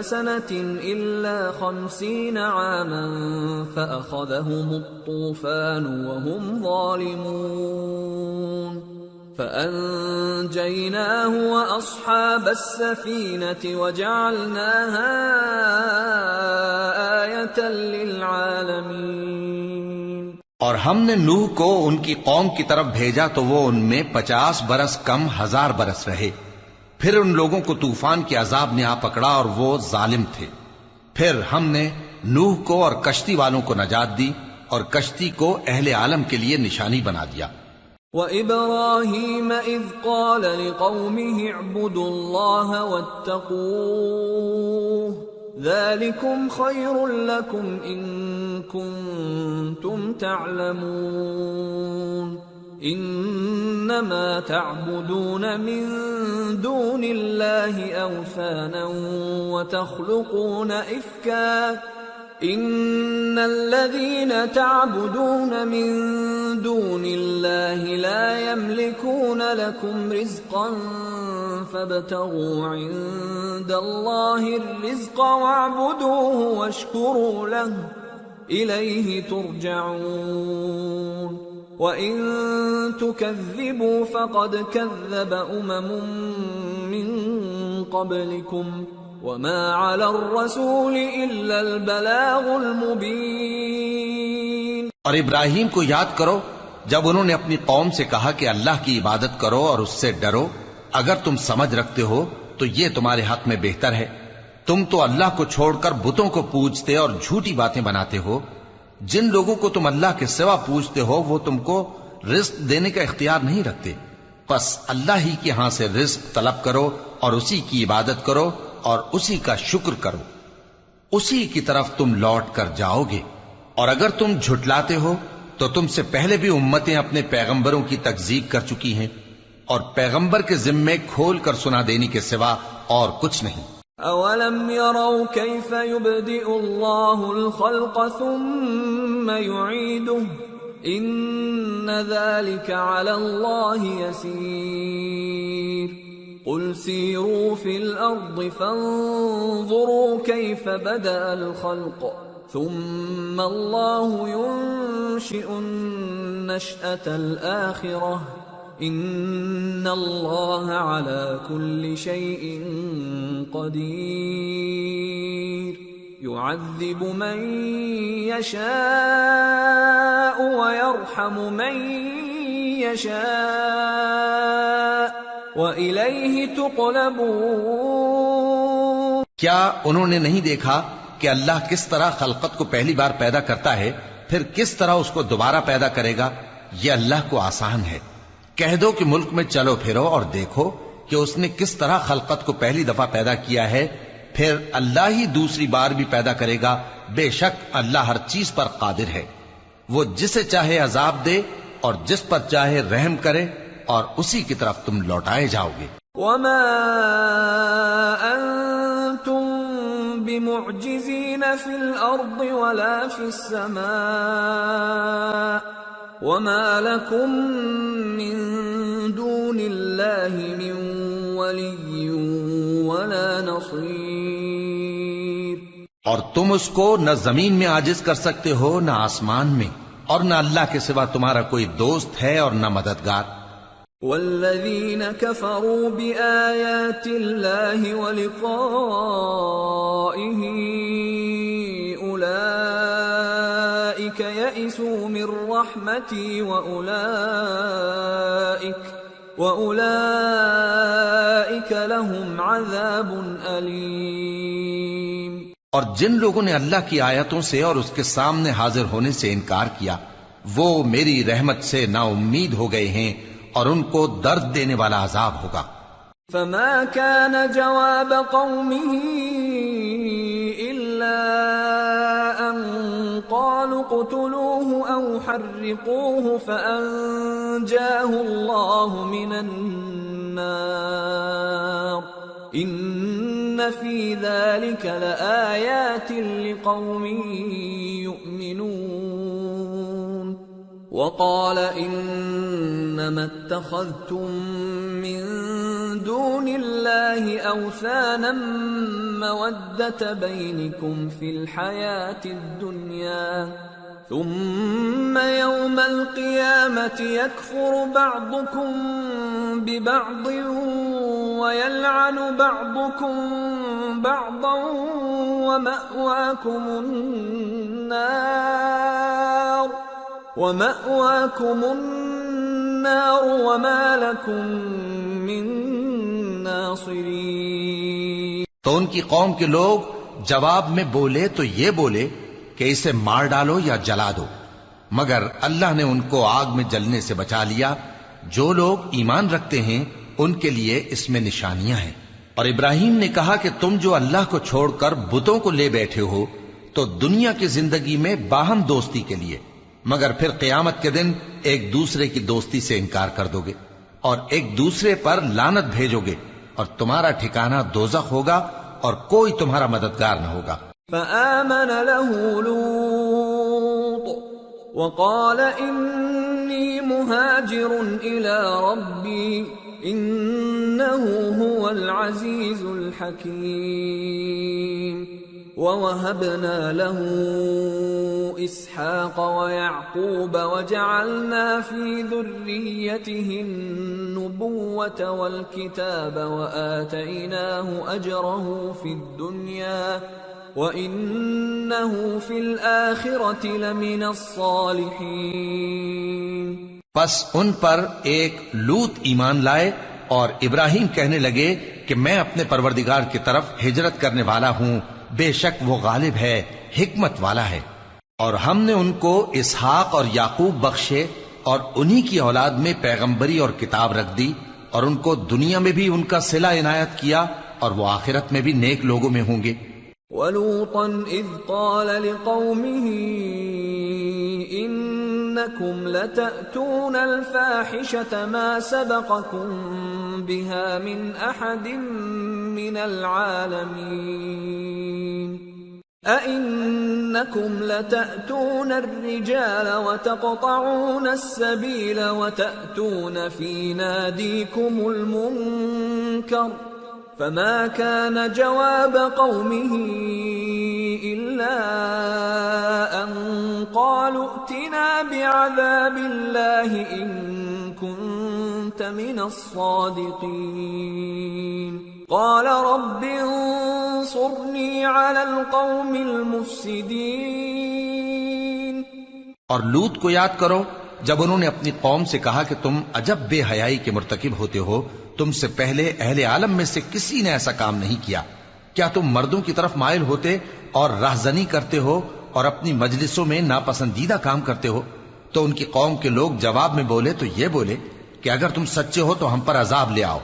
S1: سَنَةٍ إِلَّا 50 عَامًا فَأَخَذَهُمُ الطُّوفَانُ وَهُمْ ظَالِمُونَ فَأَنجَيْنَاهُ وَأَصْحَابَ السَّفِينَةِ وَجَعَلْنَاهَا آيَةً لِلْعَالَمِينَ۔
S2: اور ہم نے نوح کو ان کی قوم کی طرف بھیجا تو وہ ان میں 50 برس کم 1000 برس رہے، پھر ان لوگوں کو طوفان کے عذاب نے آ پکڑا اور وہ ظالم تھے۔ پھر ہم نے نوح کو اور کشتی والوں کو نجات دی اور کشتی کو اہل عالم کے لیے نشانی بنا دیا۔
S1: وَإِبْرَاهِيمَ إِذْ قَالَ لِقَوْمِهِ اعْبُدُوا اللَّهَ وَاتَّقُوهُ ذَلِكُمْ خَيْرٌ لَكُمْ إِن كُنتُمْ تَعْلَمُونَ إِنَّمَا تَعْبُدُونَ مِن دُونِ اللَّهِ أَوْثَانًا وَتَخْلُقُونَ إِفْكًا إِنَّ الَّذِينَ تَعْبُدُونَ مِن دُونِ اللَّهِ لَا يَمْلِكُونَ لَكُمْ رِزْقًا فَابْتَغُوا عِندَ اللَّهِ الرِّزْقَ وَاعْبُدُوهُ وَاشْكُرُوا لَهُ إِلَيْهِ تُرْجَعُونَ وَإِن تُكَذِّبُوا فَقَدْ كَذَّبَ أُمَمٌ مِّن قَبْلِكُمْ وَمَا عَلَى الرَّسُولِ إِلَّا الْبَلَاغُ الْمُبِينُ۔
S2: اور ابراہیم کو یاد کرو جب انہوں نے اپنی قوم سے کہا کہ اللہ کی عبادت کرو اور اس سے ڈرو، اگر تم سمجھ رکھتے ہو تو یہ تمہارے حق میں بہتر ہے۔ تم تو اللہ کو چھوڑ کر بتوں کو پوجتے اور جھوٹی باتیں بناتے ہو۔ جن لوگوں کو تم اللہ کے سوا پوجتے ہو وہ تم کو رزق دینے کا اختیار نہیں رکھتے، پس اللہ ہی کے ہاں سے رزق طلب کرو اور اسی کی عبادت کرو اور اسی کا شکر کرو، اسی کی طرف تم لوٹ کر جاؤ گے۔ اور اگر تم جھٹلاتے ہو تو تم سے پہلے بھی امتیں اپنے پیغمبروں کی تکذیب کر چکی ہیں، اور پیغمبر کے ذمے کھول کر سنا دینے کے سوا اور کچھ نہیں۔
S1: اولم يروا كيف يبدئ الله الخلق ثم يعيده ان ذلك على الله يسير قل سيروا في الارض فانظروا كيف بدأ الخلق ثم الله ينشئ النشأة الآخرة ان اللہ على كل شيء قدیر يعذب من يشاء ويرحم من يشاء وإلیہ تقلبون۔
S2: کیا انہوں نے نہیں دیکھا کہ اللہ کس طرح خلقت کو پہلی بار پیدا کرتا ہے، پھر کس طرح اس کو دوبارہ پیدا کرے گا؟ یہ اللہ کو آسان ہے۔ کہہ دو کہ ملک میں چلو پھرو اور دیکھو کہ اس نے کس طرح خلقت کو پہلی دفعہ پیدا کیا ہے، پھر اللہ ہی دوسری بار بھی پیدا کرے گا۔ بے شک اللہ ہر چیز پر قادر ہے، وہ جسے چاہے عذاب دے اور جس پر چاہے رحم کرے، اور اسی کی طرف تم لوٹائے جاؤ گے۔
S1: وما انتم بمعجزین فی الارض ولا فی السماء وما لكم من دون اللہ من ولی ولا نصیر۔
S2: اور تم اس کو نہ زمین میں عاجز کر سکتے ہو نہ آسمان میں، اور نہ اللہ کے سوا تمہارا کوئی دوست ہے اور نہ مددگار۔
S1: والذین کفروا بآیات اللہ ولقائہ اولئک یئسوا من رحمتی وأولئک لهم عذاب علیم۔
S2: اور جن لوگوں نے اللہ کی آیتوں سے اور اس کے سامنے حاضر ہونے سے انکار کیا، وہ میری رحمت سے نا امید ہو گئے ہیں، اور ان کو درد دینے والا عذاب ہوگا۔
S1: فما كان جواب قومه إلا أن قالوا اقتلوه أو حرقوه فأنجاه الله من النار إن في ذلك لآيات لقوم يؤمنون۔ وقال انما اتخذتم من دون الله اوثانا مودة بينكم في الحياة الدنيا ثم يوم القيامة يكفر بعضكم ببعض ويلعن بعضكم بعضا ومأواكم النار وما لكم من ناصرین۔
S2: تو ان کی قوم کے لوگ جواب میں بولے تو یہ بولے کہ اسے مار ڈالو یا جلا دو، مگر اللہ نے ان کو آگ میں جلنے سے بچا لیا۔ جو لوگ ایمان رکھتے ہیں ان کے لیے اس میں نشانیاں ہیں۔ اور ابراہیم نے کہا کہ تم جو اللہ کو چھوڑ کر بتوں کو لے بیٹھے ہو تو دنیا کی زندگی میں باہم دوستی کے لیے، مگر پھر قیامت کے دن ایک دوسرے کی دوستی سے انکار کر دو گے اور ایک دوسرے پر لعنت بھیجو گے، اور تمہارا ٹھکانہ دوزخ ہوگا اور کوئی تمہارا مددگار نہ ہوگا۔
S1: فآمن له لوط وقال انی مہاجر الى ربی انه هو العزیز الحکیم۔ ووهبنا له اسحاق ويعقوب وجعلنا في ذريته النبوة والكتاب وآتيناه أجره في الدنيا وَإِنَّهُ فِي الْآخِرَةِ لَمِنَ الصَّالِحِينَ۔
S2: پس ان پر ایک لوط ایمان لائے اور ابراہیم کہنے لگے کہ میں اپنے پروردگار کی طرف ہجرت کرنے والا ہوں، بے شک وہ غالب ہے، حکمت والا ہے۔ اور ہم نے ان کو اسحاق اور یعقوب بخشے اور انہی کی اولاد میں پیغمبری اور کتاب رکھ دی، اور ان کو دنیا میں بھی ان کا صلہ عنایت کیا، اور وہ آخرت میں بھی نیک لوگوں میں ہوں گے۔
S1: وَلُوطًا إِذْ قَالَ لِقَوْمِهِ إِنَّكُمْ لَتَأْتُونَ الْفَاحِشَةَ مَا سَبَقَكُمْ بِهَا مِنْ أَحَدٍ مِّنَ الْعَالَمِينَ أَإِنَّكُمْ لَتَأْتُونَ الرِّجَالَ وَتَقْطَعُونَ السَّبِيلَ وَتَأْتُونَ فِي نَادِيكُمُ الْمُنكَرَ فما كان جواب قومه إلا أن قالوا ائتنا بعذاب الله إن كنت من الصادقين قال رب انصرني على القوم المفسدين۔
S2: اور لوط کو یاد کرو جب انہوں نے اپنی قوم سے کہا کہ تم عجب بے حیائی کے مرتکب ہوتے ہو، تم سے پہلے اہل عالم میں سے کسی نے ایسا کام نہیں کیا۔ کیا تم مردوں کی طرف مائل ہوتے اور رہزنی کرتے ہو اور اپنی مجلسوں میں ناپسندیدہ کام کرتے ہو؟ تو ان کی قوم کے لوگ جواب میں بولے تو یہ بولے کہ اگر تم سچے ہو تو ہم پر عذاب لے آؤ۔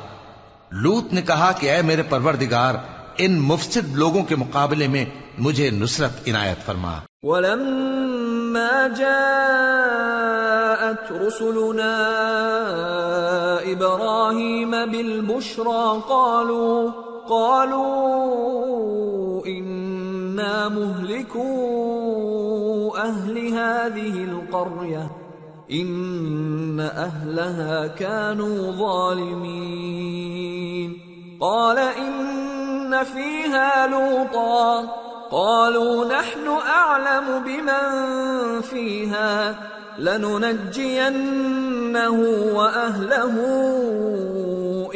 S2: لوط نے کہا کہ اے میرے پروردگار، ان مفسد لوگوں کے مقابلے میں مجھے نصرت عنایت فرما۔
S1: وَلَمَّا جَاءَتْ رُسُلُنَا إِبْرَاهِيمَ بِالْبُشْرَى قَالُوا إِنَّا مُهْلِكُو أَهْلِ هَذِهِ الْقَرْيَةِ إِنَّ أَهْلَهَا كَانُوا ظَالِمِينَ قَالَ إِنَّ فِيهَا لُوطًا قالوا نحن أعلم بمن فيها لننجينه وأهله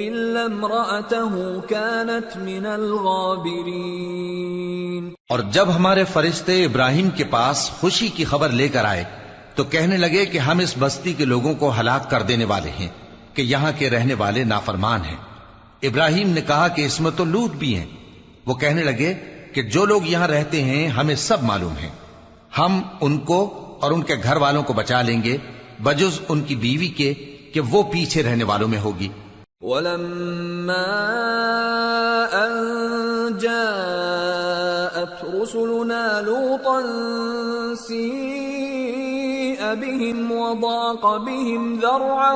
S1: إلا امرأته كانت من الغابرين۔
S2: اور جب ہمارے فرشتے ابراہیم کے پاس خوشی کی خبر لے کر آئے تو کہنے لگے کہ ہم اس بستی کے لوگوں کو ہلاک کر دینے والے ہیں کہ یہاں کے رہنے والے نافرمان ہیں۔ ابراہیم نے کہا کہ اس میں تو لوط بھی ہیں۔ وہ کہنے لگے کہ جو لوگ یہاں رہتے ہیں ہمیں سب معلوم ہیں، ہم ان کو اور ان کے گھر والوں کو بچا لیں گے بجز ان کی بیوی کے کہ وہ پیچھے رہنے والوں میں ہوگی۔
S1: وَلَمَّا أَن جَاءَتْ رُسُلُنَا لُوطًا سِيءَ بِهِمْ وَضَاقَ بِهِمْ ذَرْعًا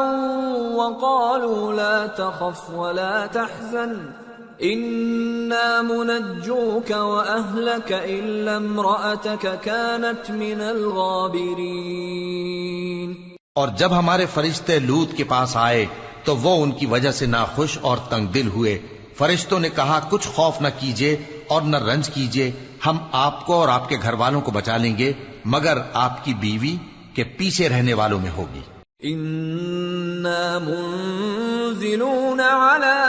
S1: وَقَالُوا لَا تَخَفْ وَلَا تَحْزَنْ إِنَّا مُنَجُّوكَ وَأَهْلَكَ إِلَّا امْرَأَتَكَ كَانَتْ مِنَ الْغَابِرِينَ۔
S2: اور جب ہمارے فرشتے لوط کے پاس آئے تو وہ ان کی وجہ سے ناخوش اور تنگ دل ہوئے۔ فرشتوں نے کہا کچھ خوف نہ کیجیے اور نہ رنج کیجیے، ہم آپ کو اور آپ کے گھر والوں کو بچا لیں گے مگر آپ کی بیوی کے پیچھے رہنے والوں میں ہوگی۔
S1: إِنَّا مُنزِلُونَ عَلَىٰ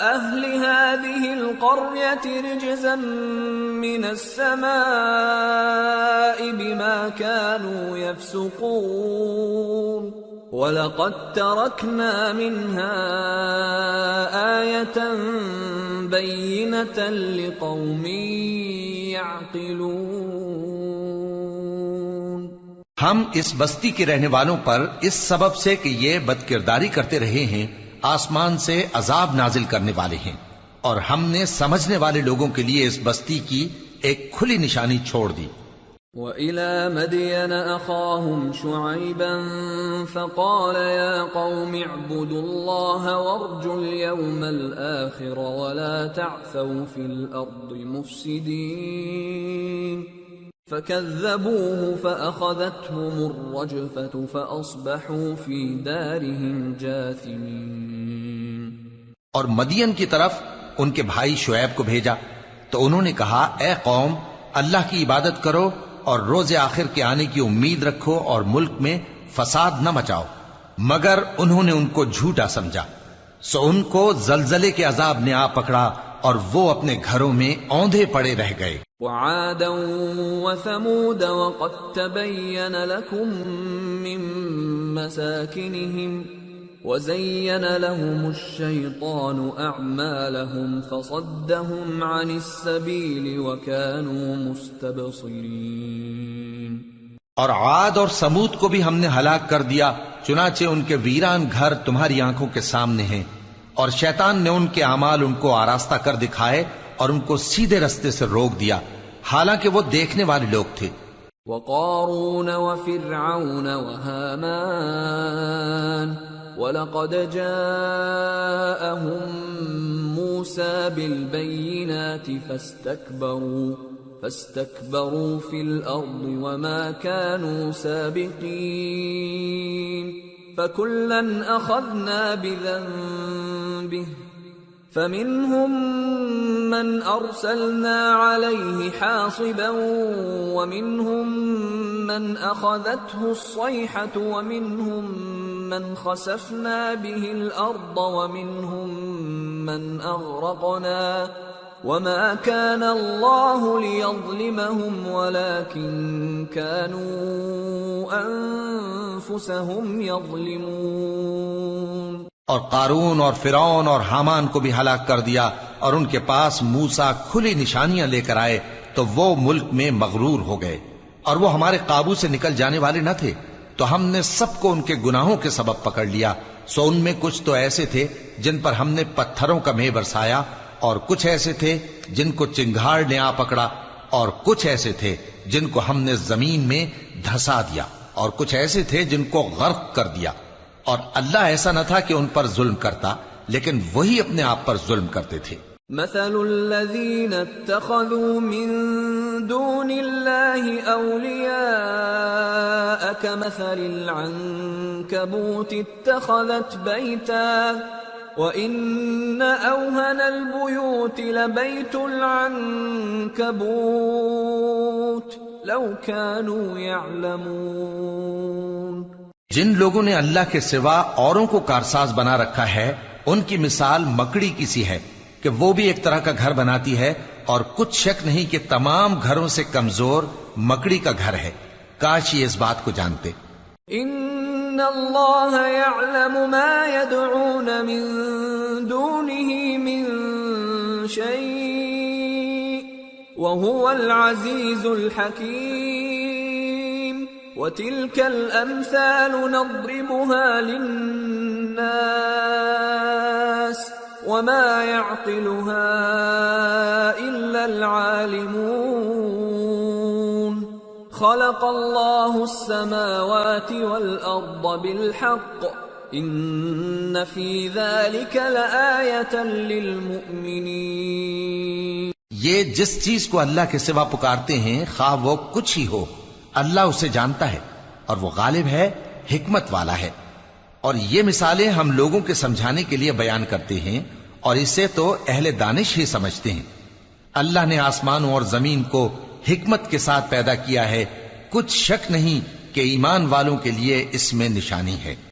S1: أَهْلِ هَٰذِهِ الْقَرْيَةِ رِجْزًا مِّنَ السَّمَاءِ بِمَا كَانُوا يَفْسُقُونَ وَلَقَدْ تَرَكْنَا مِنْهَا آيَةً بَيِّنَةً لِقَوْمٍ يَعْقِلُونَ۔
S2: ہم اس بستی کے رہنے والوں پر اس سبب سے کہ یہ بدکرداری کرتے رہے ہیں آسمان سے عذاب نازل کرنے والے ہیں، اور ہم نے سمجھنے والے لوگوں کے لیے اس بستی کی ایک کھلی نشانی چھوڑ دی۔
S1: وَإِلَى مَدْيَنَ أَخَاهُمْ شُعَيْبًا فَقَالَ يَا قَوْمِ اعْبُدُوا اللَّهَ وَارْجُوا الْيَوْمَ الْآخِرَ وَلَا تَعْثَوْا فِي الْأَرْضِ مُفْسِدِينَ فَكَذَّبُوهُ فَأَخَذَتْهُمُ الرَّجْفَةُ فَأَصْبَحُوا فِي دَارِهِمْ جَاثِمِينَ۔
S2: اور مدین کی طرف ان کے بھائی شعیب کو بھیجا تو انہوں نے کہا اے قوم، اللہ کی عبادت کرو اور روز آخر کے آنے کی امید رکھو اور ملک میں فساد نہ مچاؤ، مگر انہوں نے ان کو جھوٹا سمجھا، سو ان کو زلزلے کے عذاب نے آ پکڑا اور وہ اپنے گھروں میں اوندھے پڑے رہ گئے.
S1: وعادا وثمود وقد تبين لكم من مساكنهم وزين لهم الشيطان أعمالهم فصدهم عن السبيل وكانوا مستبصرين.
S2: اور عاد اور سمود کو بھی ہم نے ہلاک کر دیا، چنانچہ ان کے ویران گھر تمہاری آنکھوں کے سامنے ہیں، اور شیطان نے ان کے اعمال ان کو آراستہ کر دکھائے اور ان کو سیدھے رستے سے روک دیا، حالانکہ وہ دیکھنے والے لوگ تھے.
S1: وقارون وفرعون وهامان وَلَقَدْ جَاءَهُم مُوسَى بِالْبَيِّنَاتِ فَاسْتَكْبَرُوا فِي الْأَرْضِ وَمَا كَانُوا سَابِقِينَ فَكُلًّا أَخَذْنَا بِذَنبِهِ فَمِنْهُمْ مَنْ أَرْسَلْنَا عَلَيْهِ حَاصِبًا وَمِنْهُمْ مَنْ أَخَذَتْهُ الصَّيْحَةُ وَمِنْهُمْ مَنْ خَسَفْنَا بِهِ الْأَرْضَ وَمِنْهُمْ مَنْ أَغْرَقْنَا وَمَا كَانَ اللَّهُ لِيَظْلِمَهُمْ وَلَكِنْ كَانُوا أَنفُسَهُمْ يَظْلِمُونَ.
S2: اور قارون اور فرعون اور حامان کو بھی ہلاک کر دیا، اور ان کے پاس موسیٰ کھلی نشانیاں لے کر آئے تو وہ ملک میں مغرور ہو گئے، اور وہ ہمارے قابو سے نکل جانے والے نہ تھے، تو ہم نے سب کو ان کے گناہوں کے سبب پکڑ لیا. سو ان میں کچھ تو ایسے تھے جن پر ہم نے پتھروں کا مے برسایا، اور کچھ ایسے تھے جن کو چنگھاڑ نے آ پکڑا، اور کچھ ایسے تھے جن کو ہم نے زمین میں دھسا دیا، اور کچھ ایسے تھے جن کو غرق کر دیا. اور اللہ ایسا نہ تھا کہ ان پر ظلم کرتا، لیکن وہی اپنے آپ پر ظلم کرتے تھے.
S1: مثل الذين اتخذوا من دون الله أولياء كمثل العنكبوت اتخذت بيتا وإن أوهن البيوت لبيت العنكبوت لو كانوا يعلمون.
S2: جن لوگوں نے اللہ کے سوا اوروں کو کارساز بنا رکھا ہے، ان کی مثال مکڑی کی سی ہے کہ وہ بھی ایک طرح کا گھر بناتی ہے، اور کچھ شک نہیں کہ تمام گھروں سے کمزور مکڑی کا گھر ہے. کاش یہ اس بات کو جانتے.
S1: ان اللہ یعلم ما يدعون من دونه من شیء وهو العزیز الحکیم. وتلك الامثال نضربها للناس وما يعقلها إلا العالمون. خلق الله السماوات والأرض بالحق إن في ذلك لآية للمؤمنين.
S2: یہ جس چیز کو اللہ کے سوا پکارتے ہیں، خواہ وہ کچھ ہی ہو، اللہ اسے جانتا ہے، اور وہ غالب ہے، حکمت والا ہے. اور یہ مثالیں ہم لوگوں کے سمجھانے کے لیے بیان کرتے ہیں، اور اسے تو اہل دانش ہی سمجھتے ہیں. اللہ نے آسمانوں اور زمین کو حکمت کے ساتھ پیدا کیا ہے، کچھ شک نہیں کہ ایمان والوں کے لیے اس میں نشانی ہے.